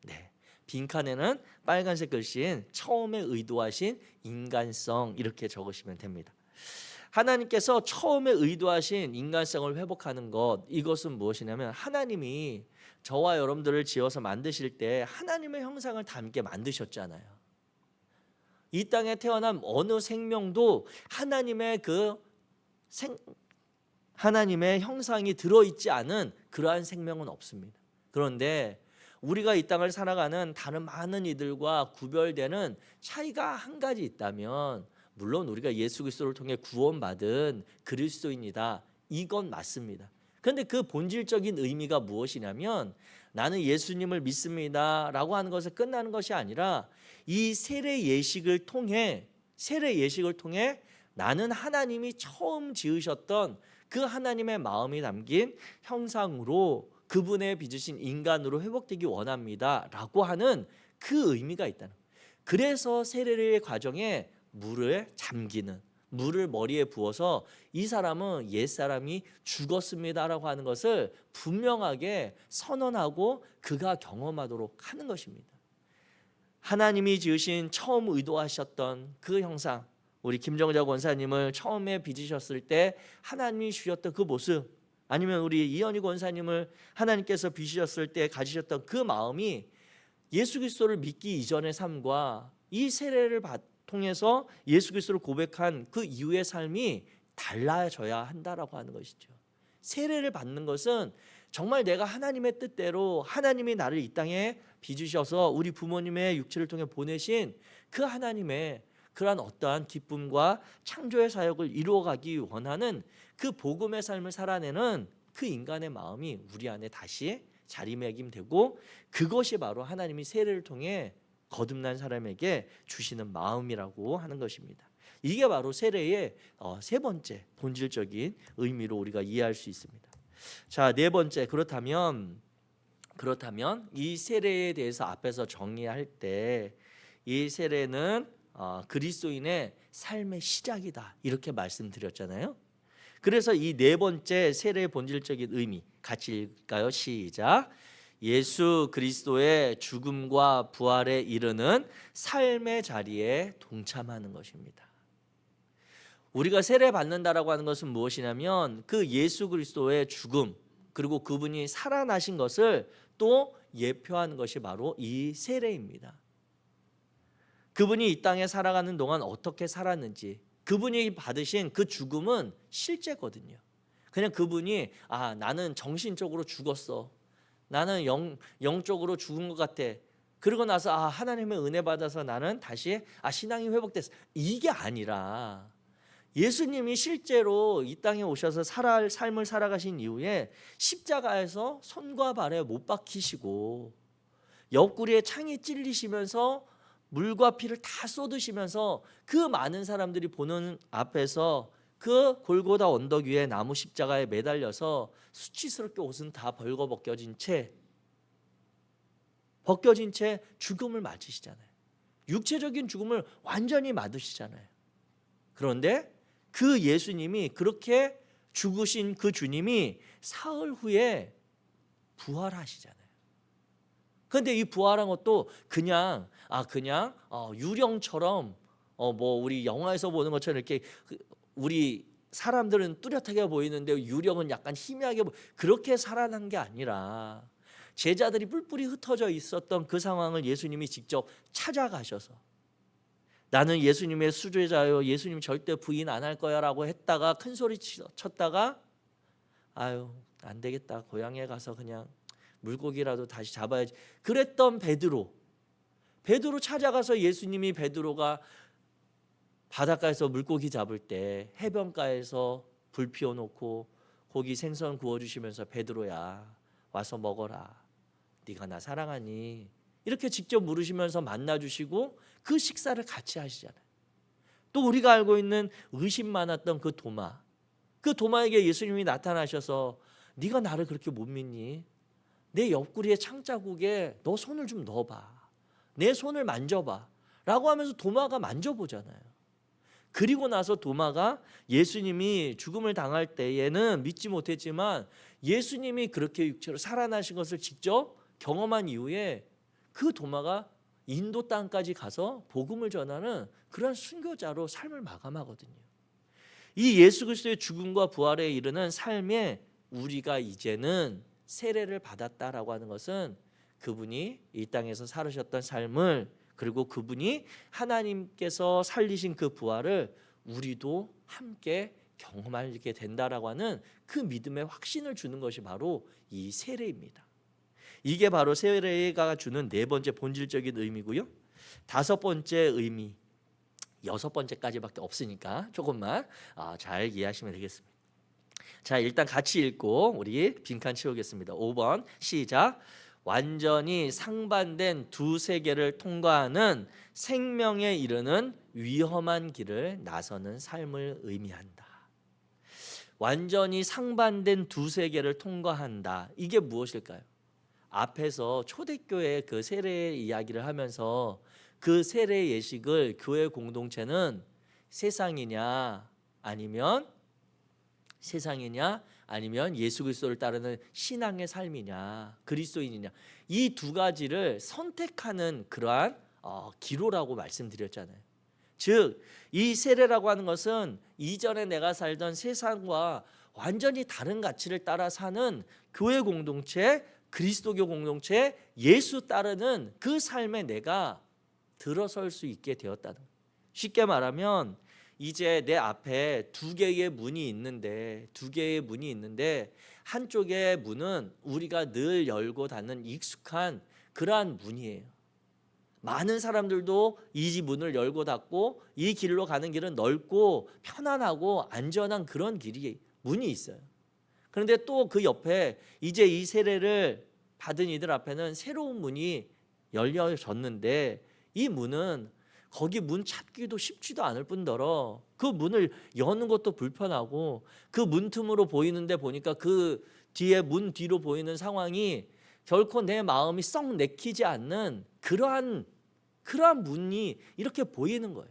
네, 빈칸에는 빨간색 글씨인 처음에 의도하신 인간성 이렇게 적으시면 됩니다. 하나님께서 처음에 의도하신 인간성을 회복하는 것, 이것은 무엇이냐면 하나님이 저와 여러분들을 지어서 만드실 때 하나님의 형상을 담게 만드셨잖아요. 이 땅에 태어난 어느 생명도 하나님의 형상이 들어있지 않은 그러한 생명은 없습니다. 그런데 우리가 이 땅을 살아가는 다른 많은 이들과 구별되는 차이가 한 가지 있다면, 물론 우리가 예수 그리스도를 통해 구원받은 그리스도인이다, 이건 맞습니다. 그런데 그 본질적인 의미가 무엇이냐면 나는 예수님을 믿습니다 라고 하는 것에 끝나는 것이 아니라 이 세례 예식을 통해 나는 하나님이 처음 지으셨던 그 하나님의 마음이 담긴 형상으로 그분의 빚으신 인간으로 회복되기 원합니다 라고 하는 그 의미가 있다는 거예요. 그래서 세례의 과정에 물을 잠기는, 물을 머리에 부어서 이 사람은 옛사람이 죽었습니다라고 하는 것을 분명하게 선언하고 그가 경험하도록 하는 것입니다. 하나님이 지으신 처음 의도하셨던 그 형상, 우리 김정자 권사님을 처음에 빚으셨을 때 하나님이 주셨던 그 모습, 아니면 우리 이현희 권사님을 하나님께서 빚으셨을 때 가지셨던 그 마음이 예수 그리스도를 믿기 이전의 삶과 이 세례를 통해서 예수 그리스도를 고백한 그 이후의 삶이 달라져야 한다라고 하는 것이죠. 세례를 받는 것은 정말 내가 하나님의 뜻대로, 하나님이 나를 이 땅에 빚으셔서 우리 부모님의 육체를 통해 보내신 그 하나님의 그러한 어떠한 기쁨과 창조의 사역을 이루어가기 원하는 그 복음의 삶을 살아내는 그 인간의 마음이 우리 안에 다시 자리매김되고, 그것이 바로 하나님이 세례를 통해 거듭난 사람에게 주시는 마음이라고 하는 것입니다. 이게 바로 세례의 세 번째 본질적인 의미로 우리가 이해할 수 있습니다. 자, 네 번째, 그렇다면 이 세례에 대해서 앞에서 정의할 때 이 세례는 그리스도인의 삶의 시작이다, 이렇게 말씀드렸잖아요. 그래서 이 네 번째 세례의 본질적인 의미 같이 읽을까요? 시작. 예수 그리스도의 죽음과 부활에 이르는 삶의 자리에 동참하는 것입니다. 우리가 세례 받는다라고 하는 것은 무엇이냐면 그 예수 그리스도의 죽음, 그리고 그분이 살아나신 것을 또 예표하는 것이 바로 이 세례입니다. 그분이 이 땅에 살아가는 동안 어떻게 살았는지, 그분이 받으신 그 죽음은 실제거든요. 그냥 그분이 나는 정신적으로 죽었어, 나는 영적으로 죽은 것 같아, 그러고 나서 하나님의 은혜 받아서 나는 다시 신앙이 회복됐어, 이게 아니라 예수님이 실제로 이 땅에 오셔서 삶을 살아가신 이후에 십자가에서 손과 발에 못 박히시고 옆구리에 창이 찔리시면서 물과 피를 다 쏟으시면서 그 많은 사람들이 보는 앞에서 그 골고다 언덕 위에 나무 십자가에 매달려서 수치스럽게 옷은 다 벌거벗겨진 채 죽음을 맞으시잖아요. 육체적인 죽음을 완전히 맞으시잖아요. 그런데 그 예수님이, 그렇게 죽으신 그 주님이 사흘 후에 부활하시잖아요. 그런데 이 부활한 것도 그냥 유령처럼 우리 영화에서 보는 것처럼 이렇게 우리 사람들은 뚜렷하게 보이는데 유령은 약간 희미하게 그렇게 살아난 게 아니라 제자들이 뿔뿔이 흩어져 있었던 그 상황을 예수님이 직접 찾아가셔서 나는 예수님의 수제자요, 예수님 절대 부인 안 할 거야 라고 했다가 큰 소리 쳤다가 안 되겠다, 고향에 가서 그냥 물고기라도 다시 잡아야지, 그랬던 베드로 찾아가서 예수님이 베드로가 바닷가에서 물고기 잡을 때 해변가에서 불 피워놓고 고기 생선 구워주시면서 베드로야 와서 먹어라, 네가 나 사랑하니, 이렇게 직접 물으시면서 만나주시고 그 식사를 같이 하시잖아요. 또 우리가 알고 있는 의심 많았던 그 도마에게 예수님이 나타나셔서 네가 나를 그렇게 못 믿니? 내 옆구리에 창자국에 너 손을 좀 넣어봐, 내 손을 만져봐 라고 하면서 도마가 만져보잖아요. 그리고 나서 도마가 예수님이 죽음을 당할 때에는 믿지 못했지만 예수님이 그렇게 육체로 살아나신 것을 직접 경험한 이후에 그 도마가 인도 땅까지 가서 복음을 전하는 그런 순교자로 삶을 마감하거든요. 이 예수 그리스도의 죽음과 부활에 이르는 삶에 우리가 이제는 세례를 받았다라고 하는 것은 그분이 이 땅에서 살으셨던 삶을, 그리고 그분이 하나님께서 살리신 그 부활을 우리도 함께 경험하게 된다라고 하는 그 믿음의 확신을 주는 것이 바로 이 세례입니다. 이게 바로 세례가 주는 네 번째 본질적인 의미고요. 다섯 번째 의미, 여섯 번째까지밖에 없으니까 조금만 잘 이해하시면 되겠습니다. 자, 일단 같이 읽고 우리 빈칸 채우겠습니다. 5번 시작. 완전히 상반된 두 세계를 통과하는 생명에 이르는 위험한 길을 나서는 삶을 의미한다. 완전히 상반된 두 세계를 통과한다. 이게 무엇일까요? 앞에서 초대교회 그 세례 이야기를 하면서 그 세례 예식을 교회 공동체는 세상이냐 아니면 예수 그리스도를 따르는 신앙의 삶이냐, 그리스도인이냐, 이 두 가지를 선택하는 그러한 기로라고 말씀드렸잖아요. 즉 이 세례라고 하는 것은 이전에 내가 살던 세상과 완전히 다른 가치를 따라 사는 교회 공동체, 그리스도교 공동체, 예수 따르는 그 삶에 내가 들어설 수 있게 되었다는 거예요. 쉽게 말하면 이제 내 앞에 두 개의 문이 있는데 한쪽의 문은 우리가 늘 열고 닫는 익숙한 그러한 문이에요. 많은 사람들도 이 문을 열고 닫고 이 길로 가는 길은 넓고 편안하고 안전한 그런 길이 문이 있어요. 그런데 또 그 옆에 이제 이 세례를 받은 이들 앞에는 새로운 문이 열려졌는데 이 문은 거기 문 찾기도 쉽지도 않을 뿐더러 그 문을 여는 것도 불편하고 그 문틈으로 보이는데 보니까 그 뒤에 문 뒤로 보이는 상황이 결코 내 마음이 썩 내키지 않는 그러한 문이 이렇게 보이는 거예요.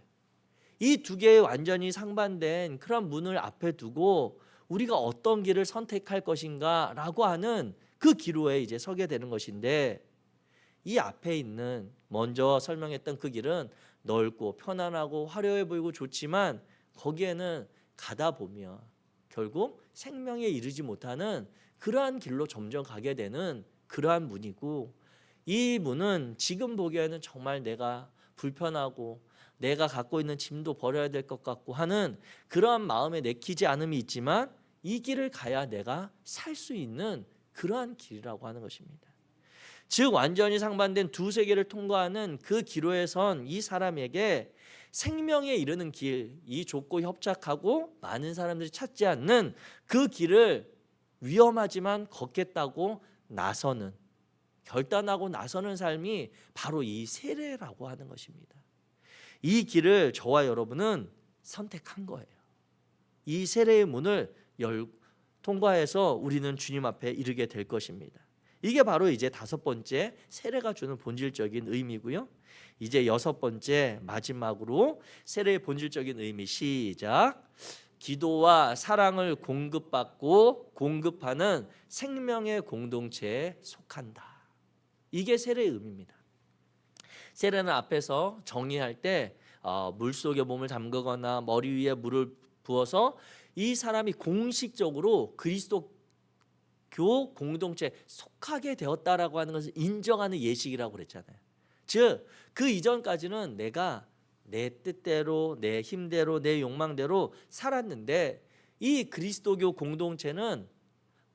이 두 개의 완전히 상반된 그런 문을 앞에 두고 우리가 어떤 길을 선택할 것인가라고 하는 그 기로에 이제 서게 되는 것인데, 이 앞에 있는 먼저 설명했던 그 길은 넓고 편안하고 화려해 보이고 좋지만 거기에는 가다 보면 결국 생명에 이르지 못하는 그러한 길로 점점 가게 되는 그러한 문이고, 이 문은 지금 보기에는 정말 내가 불편하고 내가 갖고 있는 짐도 버려야 될 것 같고 하는 그러한 마음에 내키지 않음이 있지만 이 길을 가야 내가 살 수 있는 그러한 길이라고 하는 것입니다. 즉 완전히 상반된 두 세계를 통과하는 그 기로에 선 이 사람에게 생명에 이르는 길, 이 좁고 협착하고 많은 사람들이 찾지 않는 그 길을 위험하지만 걷겠다고 나서는, 결단하고 나서는 삶이 바로 이 세례라고 하는 것입니다. 이 길을 저와 여러분은 선택한 거예요. 이 세례의 문을 통과해서 우리는 주님 앞에 이르게 될 것입니다. 이게 바로 이제 다섯 번째 세례가 주는 본질적인 의미고요. 이제 여섯 번째 마지막으로 세례의 본질적인 의미, 시작. 기도와 사랑을 공급받고 공급하는 생명의 공동체에 속한다. 이게 세례의 의미입니다. 세례는 앞에서 정의할 때 물속에 몸을 담그거나 머리 위에 물을 부어서 이 사람이 공식적으로 그리스도 교 공동체에 속하게 되었다라고 하는 것을 인정하는 예식이라고 그랬잖아요. 즉 그 이전까지는 내가 내 뜻대로 내 힘대로 내 욕망대로 살았는데, 이 그리스도교 공동체는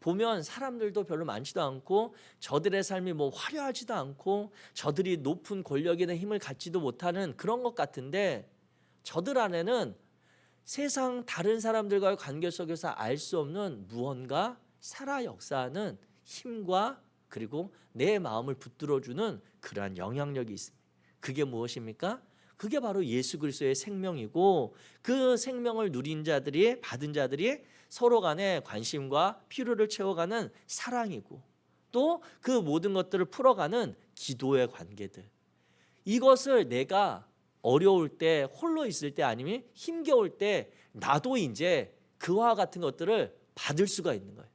보면 사람들도 별로 많지도 않고 저들의 삶이 뭐 화려하지도 않고 저들이 높은 권력이나 힘을 갖지도 못하는 그런 것 같은데, 저들 안에는 세상 다른 사람들과의 관계 속에서 알 수 없는 무언가 살아 역사하는 힘과 그리고 내 마음을 붙들어주는 그러한 영향력이 있습니다. 그게 무엇입니까? 그게 바로 예수 그리스도의 생명이고, 그 생명을 누린 자들이, 받은 자들이 서로 간에 관심과 필요를 채워가는 사랑이고, 또 그 모든 것들을 풀어가는 기도의 관계들, 이것을 내가 어려울 때, 홀로 있을 때, 아니면 힘겨울 때 나도 이제 그와 같은 것들을 받을 수가 있는 거예요.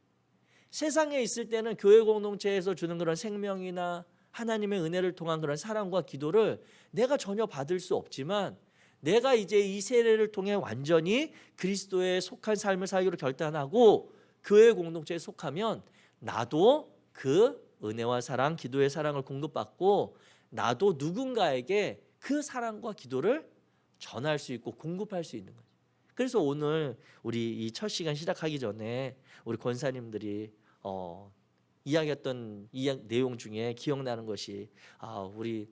세상에 있을 때는 교회 공동체에서 주는 그런 생명이나 하나님의 은혜를 통한 그런 사랑과 기도를 내가 전혀 받을 수 없지만, 내가 이제 이 세례를 통해 완전히 그리스도에 속한 삶을 살기로 결단하고 교회 공동체에 속하면 나도 그 은혜와 사랑, 기도의 사랑을 공급받고 나도 누군가에게 그 사랑과 기도를 전할 수 있고 공급할 수 있는 거죠. 그래서 오늘 우리 이 첫 시간 시작하기 전에 우리 권사님들이 이야기했던 내용 중에 기억나는 것이, 우리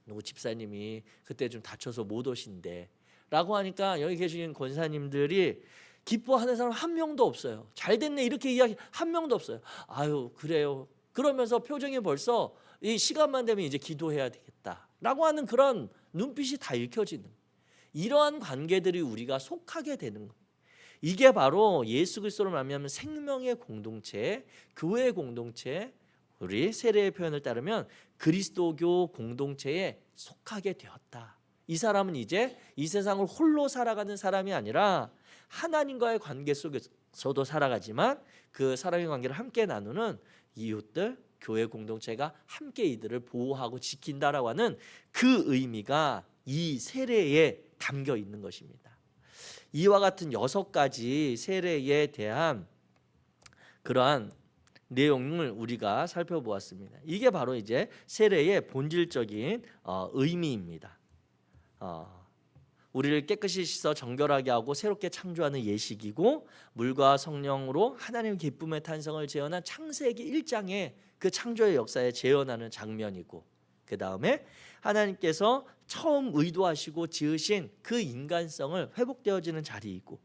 누구 집사님이 그때 좀 다쳐서 못 오신대 라고 하니까 여기 계신 권사님들이 기뻐하는 사람 한 명도 없어요. 잘 됐네 이렇게 이야기 한 명도 없어요. 아유 그래요. 그러면서 표정이 벌써 이 시간만 되면 이제 기도해야 되겠다 라고 하는 그런 눈빛이 다 읽혀지는, 이러한 관계들이 우리가 속하게 되는 거예요. 이게 바로 예수 그리스도로 말미암은 생명의 공동체, 교회의 공동체, 우리 세례의 표현을 따르면 그리스도교 공동체에 속하게 되었다. 이 사람은 이제 이 세상을 홀로 살아가는 사람이 아니라 하나님과의 관계 속에서도 살아가지만 그 사랑의 관계를 함께 나누는 이웃들, 교회 공동체가 함께 이들을 보호하고 지킨다라고 하는 그 의미가 이 세례에 담겨 있는 것입니다. 이와 같은 6가지 세례에 대한 그러한 내용을 우리가 살펴보았습니다. 이게 바로 이제 세례의 본질적인 의미입니다. 우리를 깨끗이 씻어 정결하게 하고 새롭게 창조하는 예식이고, 물과 성령으로 하나님의 기쁨의 탄성을 재현한 창세기 1장의 그 창조의 역사에 재현하는 장면이고, 그 다음에 하나님께서 처음 의도하시고 지으신 그 인간성을 회복되어지는 자리이고,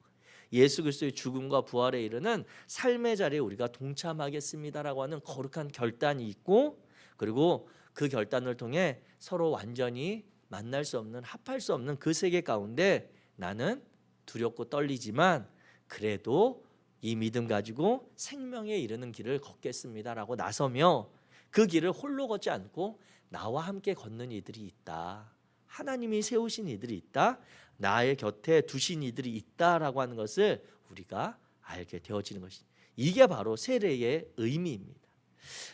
예수 그리스도의 죽음과 부활에 이르는 삶의 자리에 우리가 동참하겠습니다라고 하는 거룩한 결단이 있고, 그리고 그 결단을 통해 서로 완전히 만날 수 없는, 합할 수 없는 그 세계 가운데 나는 두렵고 떨리지만 그래도 이 믿음 가지고 생명에 이르는 길을 걷겠습니다라고 나서며, 그 길을 홀로 걷지 않고 나와 함께 걷는 이들이 있다, 하나님이 세우신 이들이 있다, 나의 곁에 두신 이들이 있다라고 하는 것을 우리가 알게 되어지는 것이, 이게 바로 세례의 의미입니다.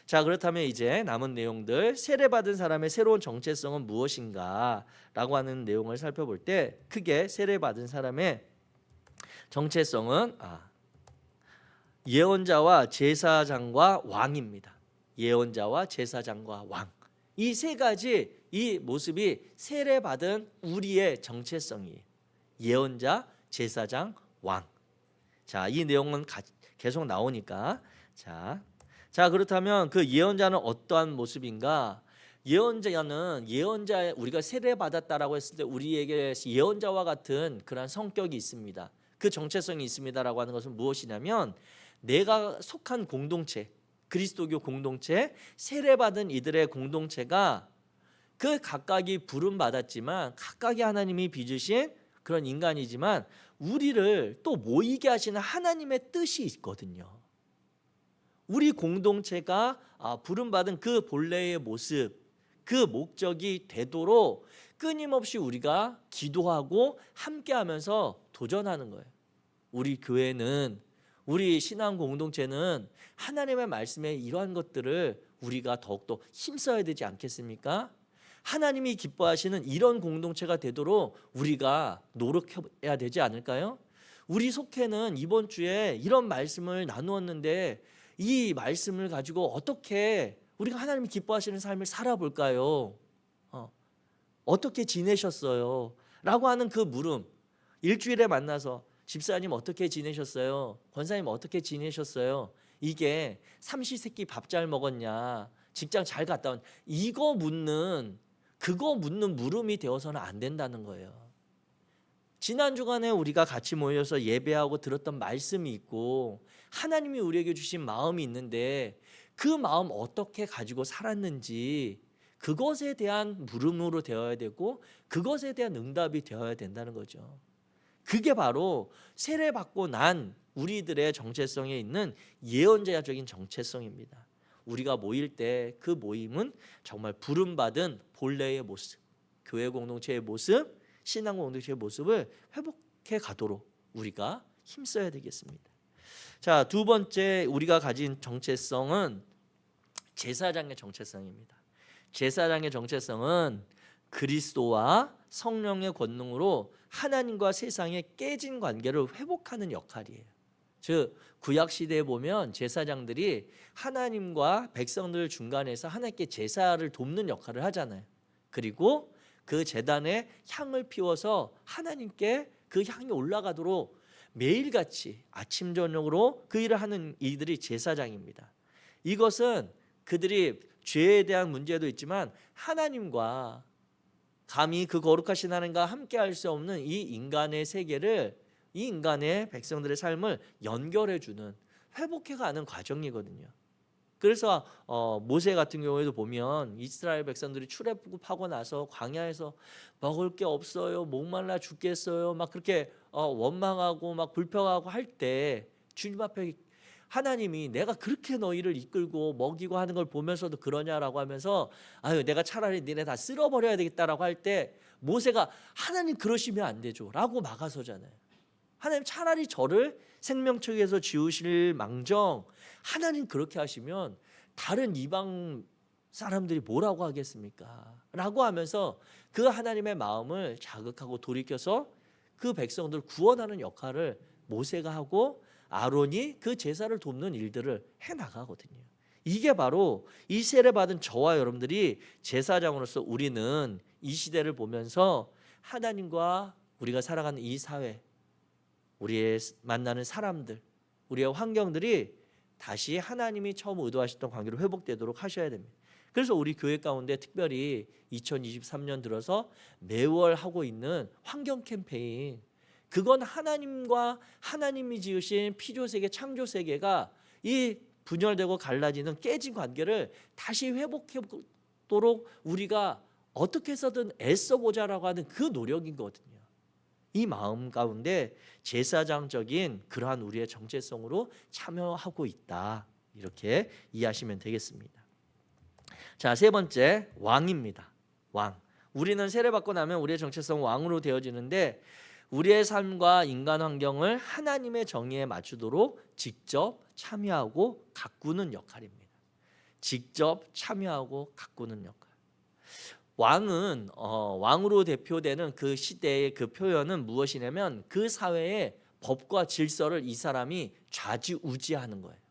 자, 그렇다면 이제 남은 내용들, 세례받은 사람의 새로운 정체성은 무엇인가 라고 하는 내용을 살펴볼 때, 크게 세례받은 사람의 정체성은 예언자와 제사장과 왕입니다. 예언자와 제사장과 왕, 이 세 가지 이 모습이 세례받은 우리의 정체성이에요. 예언자, 제사장, 왕. 자, 이 내용은 계속 나오니까 자, 그렇다면 그 예언자는 어떠한 모습인가? 예언자는 우리가 세례받았다라고 했을 때 우리에게 예언자와 같은 그런 성격이 있습니다. 그 정체성이 있습니다라고 하는 것은 무엇이냐면, 내가 속한 공동체, 그리스도교 공동체, 세례받은 이들의 공동체가 그 각각이 부름 받았지만 각각이 하나님이 빚으신 그런 인간이지만 우리를 또 모이게 하시는 하나님의 뜻이 있거든요. 우리 공동체가 부름받은 그 본래의 모습, 그 목적이 되도록 끊임없이 우리가 기도하고 함께하면서 도전하는 거예요. 우리 교회는, 우리 신앙 공동체는 하나님의 말씀에 이러한 것들을 우리가 더욱더 힘써야 되지 않겠습니까? 하나님이 기뻐하시는 이런 공동체가 되도록 우리가 노력해야 되지 않을까요? 우리 속회는 이번 주에 이런 말씀을 나누었는데 이 말씀을 가지고 어떻게 우리가 하나님이 기뻐하시는 삶을 살아볼까요? 어떻게 지내셨어요? 라고 하는 그 물음, 일주일에 만나서 집사님 어떻게 지내셨어요? 권사님 어떻게 지내셨어요? 이게 삼시세끼 밥 잘 먹었냐, 직장 잘 갔다 온, 그거 묻는 물음이 되어서는 안 된다는 거예요. 지난 주간에 우리가 같이 모여서 예배하고 들었던 말씀이 있고 하나님이 우리에게 주신 마음이 있는데 그 마음 어떻게 가지고 살았는지, 그것에 대한 물음으로 되어야 되고 그것에 대한 응답이 되어야 된다는 거죠. 그게 바로 세례받고 난 우리들의 정체성에 있는 예언자적인 정체성입니다. 우리가 모일 때 그 모임은 정말 부름받은 본래의 모습, 교회 공동체의 모습, 신앙 공동체의 모습을 회복해 가도록 우리가 힘써야 되겠습니다. 자, 두 번째 우리가 가진 정체성은 제사장의 정체성입니다. 제사장의 정체성은 그리스도와 성령의 권능으로 하나님과 세상의 깨진 관계를 회복하는 역할이에요. 즉 구약 시대에 보면 제사장들이 하나님과 백성들 중간에서 하나님께 제사를 돕는 역할을 하잖아요. 그리고 그 제단에 향을 피워서 하나님께 그 향이 올라가도록 매일같이 아침 저녁으로 그 일을 하는 이들이 제사장입니다. 이것은 그들이 죄에 대한 문제도 있지만 하나님과 감히 그 거룩하신 하나님과 함께 할 수 없는 이 인간의 세계를, 이 인간의 백성들의 삶을 연결해주는, 회복해가는 과정이거든요. 그래서 모세 같은 경우에도 보면 이스라엘 백성들이 출애굽하고 나서 광야에서 먹을 게 없어요, 목말라 죽겠어요, 막 그렇게 원망하고 막 불평하고 할 때 주님 앞에 하나님이 내가 그렇게 너희를 이끌고 먹이고 하는 걸 보면서도 그러냐라고 하면서 내가 차라리 니네 다 쓸어버려야 되겠다라고 할 때 모세가 하나님 그러시면 안 되죠 라고 막아서잖아요. 하나님 차라리 저를 생명책에서 지우실 망정 하나님 그렇게 하시면 다른 이방 사람들이 뭐라고 하겠습니까? 라고 하면서 그 하나님의 마음을 자극하고 돌이켜서 그 백성들 구원하는 역할을 모세가 하고 아론이 그 제사를 돕는 일들을 해나가거든요. 이게 바로 이 세례받은 저와 여러분들이 제사장으로서 우리는 이 시대를 보면서 하나님과 우리가 살아가는 이 사회, 우리의 만나는 사람들, 우리의 환경들이 다시 하나님이 처음 의도하셨던 관계로 회복되도록 하셔야 됩니다. 그래서 우리 교회 가운데 특별히 2023년 들어서 매월 하고 있는 환경 캠페인, 그건 하나님과 하나님이 지으신 피조세계, 창조세계가 이 분열되고 갈라지는 깨진 관계를 다시 회복해보도록 우리가 어떻게 해서든 애써보자라고 하는 그 노력인 거거든요. 이 마음 가운데 제사장적인 그러한 우리의 정체성으로 참여하고 있다, 이렇게 이해하시면 되겠습니다. 자, 세 번째, 왕입니다. 왕. 우리는 세례받고 나면 우리의 정체성 왕으로 되어지는데, 우리의 삶과 인간 환경을 하나님의 정의에 맞추도록 직접 참여하고 가꾸는 역할입니다. 직접 참여하고 가꾸는 역할. 왕은 왕으로 대표되는 그 시대의 그 표현은 무엇이냐면, 그 사회의 법과 질서를 이 사람이 좌지우지하는 거예요.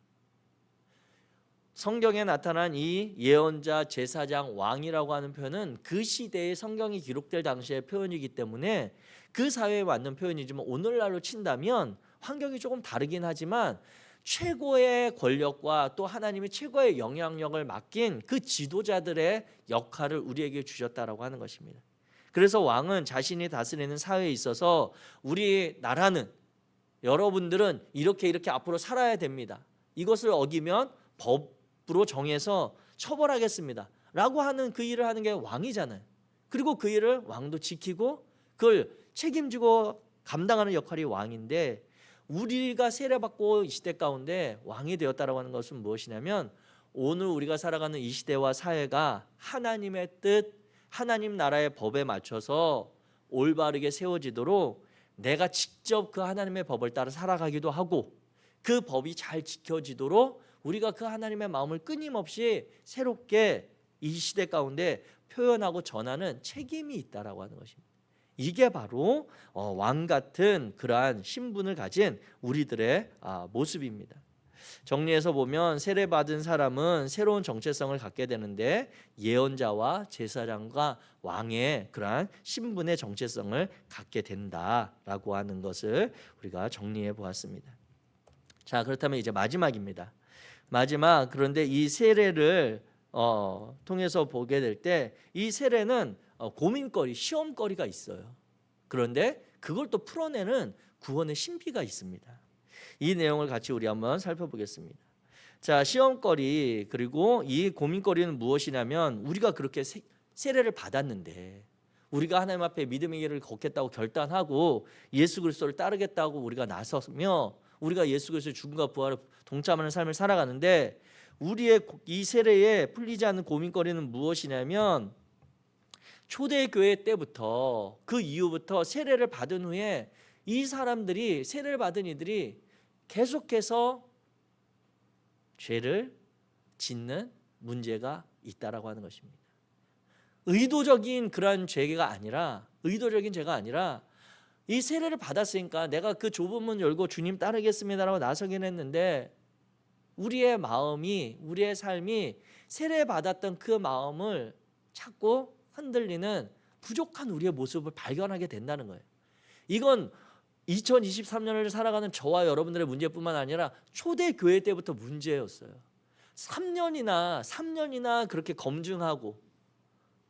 성경에 나타난 이 예언자, 제사장, 왕이라고 하는 표현은 그 시대의 성경이 기록될 당시의 표현이기 때문에 그 사회에 맞는 표현이지만, 오늘날로 친다면 환경이 조금 다르긴 하지만 최고의 권력과 또 하나님이 최고의 영향력을 맡긴 그 지도자들의 역할을 우리에게 주셨다라고 하는 것입니다. 그래서 왕은 자신이 다스리는 사회에 있어서 우리 나라는, 여러분들은 이렇게 앞으로 살아야 됩니다, 이것을 어기면 법으로 정해서 처벌하겠습니다 라고 하는 그 일을 하는 게 왕이잖아요. 그리고 그 일을 왕도 지키고 그걸 책임지고 감당하는 역할이 왕인데, 우리가 세례받고 이 시대 가운데 왕이 되었다라고 하는 것은 무엇이냐면, 오늘 우리가 살아가는 이 시대와 사회가 하나님의 뜻, 하나님 나라의 법에 맞춰서 올바르게 세워지도록 내가 직접 그 하나님의 법을 따라 살아가기도 하고, 그 법이 잘 지켜지도록 우리가 그 하나님의 마음을 끊임없이 새롭게 이 시대 가운데 표현하고 전하는 책임이 있다라고 하는 것입니다. 이게 바로 왕 같은 그러한 신분을 가진 우리들의 모습입니다. 정리해서 보면 세례받은 사람은 새로운 정체성을 갖게 되는데, 예언자와 제사장과 왕의 그러한 신분의 정체성을 갖게 된다라고 하는 것을 우리가 정리해 보았습니다. 자, 그렇다면 이제 마지막입니다. 마지막, 그런데 이 세례를 통해서 보게 될 때 이 세례는 고민거리, 시험거리가 있어요. 그런데 그걸 또 풀어내는 구원의 신비가 있습니다. 이 내용을 같이 우리 한번 살펴보겠습니다. 자, 시험거리, 그리고 이 고민거리는 무엇이냐면, 우리가 그렇게 세례를 받았는데, 우리가 하나님 앞에 믿음의 길을 걷겠다고 결단하고 예수 그리스도를 따르겠다고 우리가 나서며 우리가 예수 그리스도의 죽음과 부활을 동참하는 삶을 살아가는데, 우리의 이 세례에 풀리지 않는 고민거리는 무엇이냐면, 초대교회 때부터 그 이후부터 세례를 받은 후에 이 사람들이, 세례를 받은 이들이 계속해서 죄를 짓는 문제가 있다라고 하는 것입니다. 의도적인 그러한 죄가 아니라, 이 세례를 받았으니까 내가 그 좁은 문 열고 주님 따르겠습니다라고 나서긴 했는데, 우리의 마음이, 우리의 삶이 세례 받았던 그 마음을 자꾸 흔들리는 부족한 우리의 모습을 발견하게 된다는 거예요. 이건 2023년을 살아가는 저와 여러분들의 문제뿐만 아니라 초대교회 때부터 문제였어요. 3년이나 그렇게 검증하고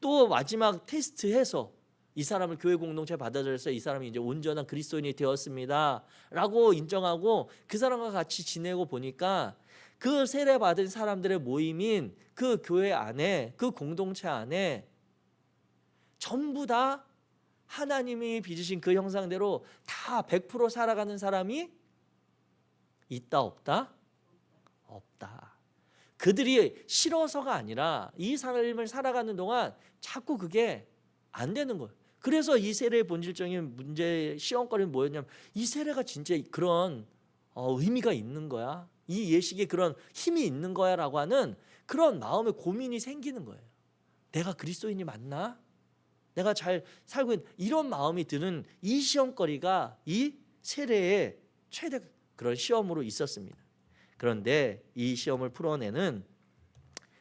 또 마지막 테스트해서 이 사람을 교회 공동체에 받아들여서 이 사람이 이제 온전한 그리스도인이 되었습니다 라고 인정하고 그 사람과 같이 지내고 보니까, 그 세례 받은 사람들의 모임인 그 교회 안에, 그 공동체 안에 전부 다 하나님이 빚으신 그 형상대로 다 100% 살아가는 사람이 있다 없다? 없다. 그들이 싫어서가 아니라 이 삶을 살아가는 동안 자꾸 그게 안 되는 거예요. 그래서 이 세례의 본질적인 문제, 시험거리는 뭐였냐면, 이 세례가 진짜 그런 의미가 있는 거야, 이 예식에 그런 힘이 있는 거야 라고 하는 그런 마음의 고민이 생기는 거예요. 내가 그리스도인이 맞나? 내가 잘 살고 있는, 이런 마음이 드는 이 시험거리가 이 세례의 최대 그런 시험으로 있었습니다. 그런데 이 시험을 풀어내는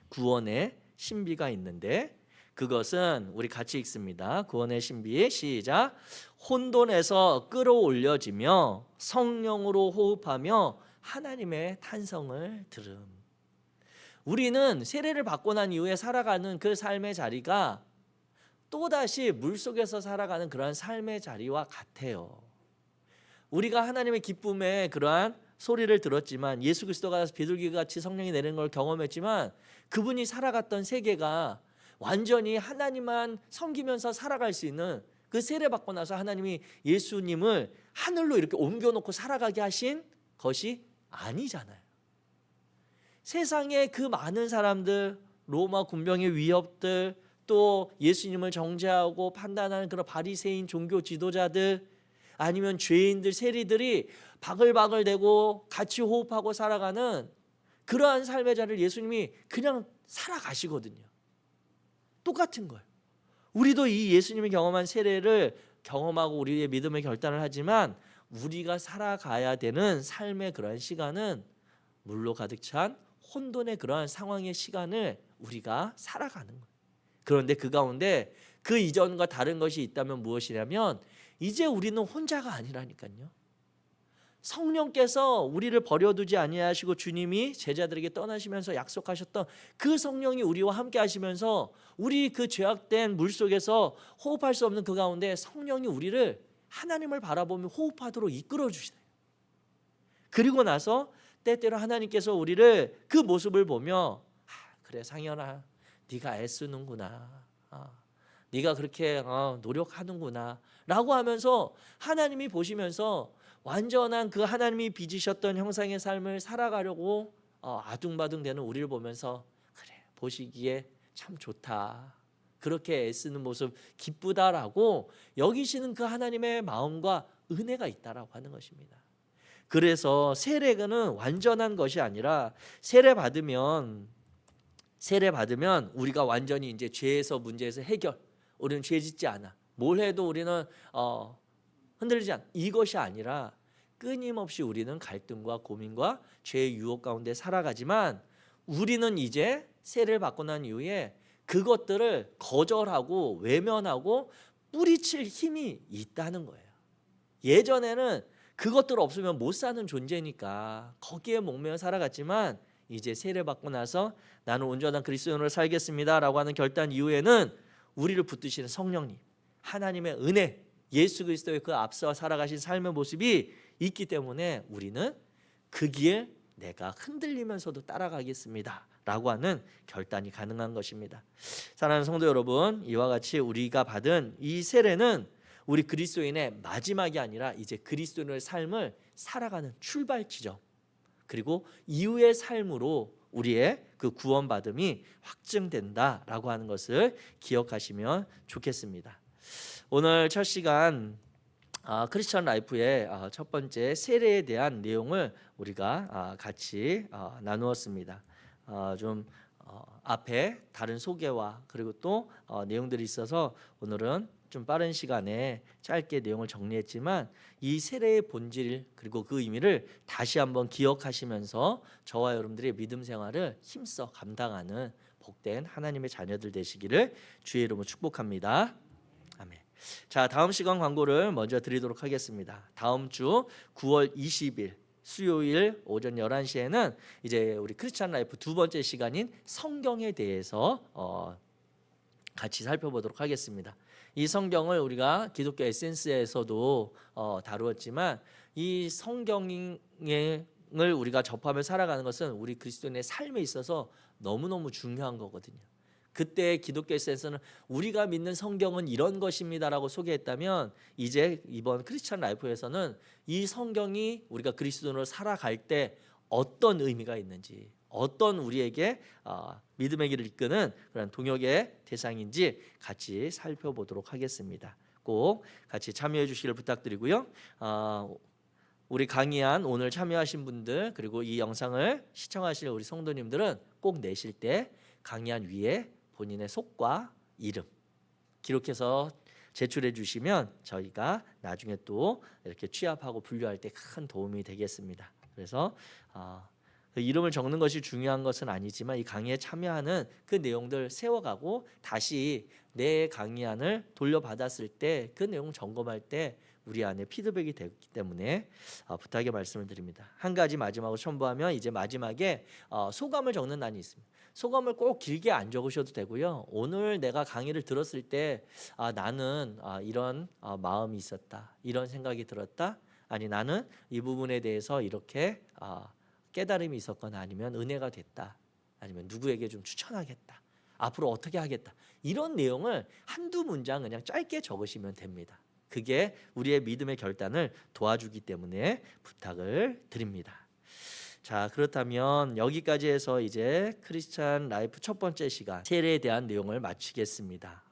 구원의 신비가 있는데, 그것은 우리 같이 읽습니다. 구원의 신비, 시작. 혼돈에서 끌어올려지며 성령으로 호흡하며 하나님의 탄성을 들음. 우리는 세례를 받고 난 이후에 살아가는 그 삶의 자리가 또다시 물속에서 살아가는 그러한 삶의 자리와 같아요. 우리가 하나님의 기쁨에 그러한 소리를 들었지만, 예수 그리스도가 비둘기같이 성령이 내리는 걸 경험했지만, 그분이 살아갔던 세계가 완전히 하나님만 섬기면서 살아갈 수 있는, 그 세례 받고 나서 하나님이 예수님을 하늘로 이렇게 옮겨놓고 살아가게 하신 것이 아니잖아요. 세상에 그 많은 사람들, 로마 군병의 위협들, 또 예수님을 정죄하고 판단하는 그런 바리새인 종교 지도자들, 아니면 죄인들, 세리들이 바글바글대고 같이 호흡하고 살아가는 그러한 삶의 자리를 예수님이 그냥 살아가시거든요. 똑같은 거예요. 우리도 이 예수님이 경험한 세례를 경험하고 우리의 믿음의 결단을 하지만, 우리가 살아가야 되는 삶의 그러한 시간은 물로 가득 찬 혼돈의 그러한 상황의 시간을 우리가 살아가는 거예요. 그런데 그 가운데 그 이전과 다른 것이 있다면 무엇이냐면, 이제 우리는 혼자가 아니라니까요. 성령께서 우리를 버려두지 아니하시고 주님이 제자들에게 떠나시면서 약속하셨던 그 성령이 우리와 함께 하시면서, 우리 그 죄악된 물속에서 호흡할 수 없는 그 가운데 성령이 우리를 하나님을 바라보며 호흡하도록 이끌어 주시대요. 그리고 나서 때때로 하나님께서 우리를 그 모습을 보며, 그래 상현아, 네가 애쓰는구나, 네가 그렇게 노력하는구나 라고 하면서 하나님이 보시면서 완전한 그 하나님이 빚으셨던 형상의 삶을 살아가려고 아둥바둥 되는 우리를 보면서, 그래 보시기에 참 좋다, 그렇게 애쓰는 모습 기쁘다라고 여기시는 그 하나님의 마음과 은혜가 있다라고 하는 것입니다. 그래서 세례는 완전한 것이 아니라, 세례 받으면 우리가 완전히 이제 죄에서, 문제에서 해결, 우리는 죄 짓지 않아, 뭘 해도 우리는 흔들리지 않아, 이것이 아니라 끊임없이 우리는 갈등과 고민과 죄의 유혹 가운데 살아가지만, 우리는 이제 세례를 받고 난 이후에 그것들을 거절하고 외면하고 뿌리칠 힘이 있다는 거예요. 예전에는 그것들 없으면 못 사는 존재니까 거기에 목매어 살아갔지만, 이제 세례 받고 나서 나는 온전한 그리스도인으로 살겠습니다 라고 하는 결단 이후에는 우리를 붙드시는 성령님, 하나님의 은혜, 예수 그리스도의 그 앞서 살아가신 삶의 모습이 있기 때문에 우리는 그 길 내가 흔들리면서도 따라가겠습니다 라고 하는 결단이 가능한 것입니다. 사랑하는 성도 여러분, 이와 같이 우리가 받은 이 세례는 우리 그리스도인의 마지막이 아니라 이제 그리스도인의 삶을 살아가는 출발 지점, 그리고 이후의 삶으로 우리의 그 구원받음이 확증된다라고 하는 것을 기억하시면 좋겠습니다. 오늘 첫 시간 크리스천 라이프의 첫 번째 세례에 대한 내용을 우리가 같이 나누었습니다. 좀 앞에 다른 소개와 그리고 또 내용들이 있어서 오늘은 좀 빠른 시간에 짧게 내용을 정리했지만, 이 세례의 본질 그리고 그 의미를 다시 한번 기억하시면서 저와 여러분들의 믿음 생활을 힘써 감당하는 복된 하나님의 자녀들 되시기를 주의 이름으로 축복합니다. 아멘. 자, 다음 시간 광고를 먼저 드리도록 하겠습니다. 다음 주 9월 20일 수요일 오전 11시에는 이제 우리 크리스찬 라이프 두 번째 시간인 성경에 대해서 같이 살펴보도록 하겠습니다. 이 성경을 우리가 기독교 에센스에서도 다루었지만, 이 성경을 우리가 접하며 살아가는 것은 우리 그리스도인의 삶에 있어서 너무너무 중요한 거거든요. 그때 기독교 에센스는 우리가 믿는 성경은 이런 것입니다라고 소개했다면, 이제 이번 크리스천 라이프에서는 이 성경이 우리가 그리스도인으로 살아갈 때 어떤 의미가 있는지, 어떤 우리에게 믿음의 길을 이끄는 그런 동역의 대상인지 같이 살펴보도록 하겠습니다. 꼭 같이 참여해 주시기를 부탁드리고요. 우리 강의한 오늘 참여하신 분들, 그리고 이 영상을 시청하실 우리 성도님들은 꼭 내실 때 강의한 위에 본인의 속과 이름 기록해서 제출해 주시면 저희가 나중에 또 이렇게 취합하고 분류할 때 큰 도움이 되겠습니다. 그래서 이름을 적는 것이 중요한 것은 아니지만 이 강의에 참여하는 그 내용들 세워가고 다시 내 강의안을 돌려받았을 때 그 내용 점검할 때 우리 안에 피드백이 되기 때문에 부탁의 말씀을 드립니다. 한 가지 마지막으로 첨부하면 이제 마지막에 소감을 적는 난이 있습니다. 소감을 꼭 길게 안 적으셔도 되고요. 오늘 내가 강의를 들었을 때 나는 이런 마음이 있었다, 이런 생각이 들었다, 아니 나는 이 부분에 대해서 이렇게 깨달음이 있었거나 아니면 은혜가 됐다, 아니면 누구에게 좀 추천하겠다, 앞으로 어떻게 하겠다, 이런 내용을 한두 문장 그냥 짧게 적으시면 됩니다. 그게 우리의 믿음의 결단을 도와주기 때문에 부탁을 드립니다. 자, 그렇다면 여기까지 해서 이제 크리스찬 라이프 첫 번째 시간 세례에 대한 내용을 마치겠습니다.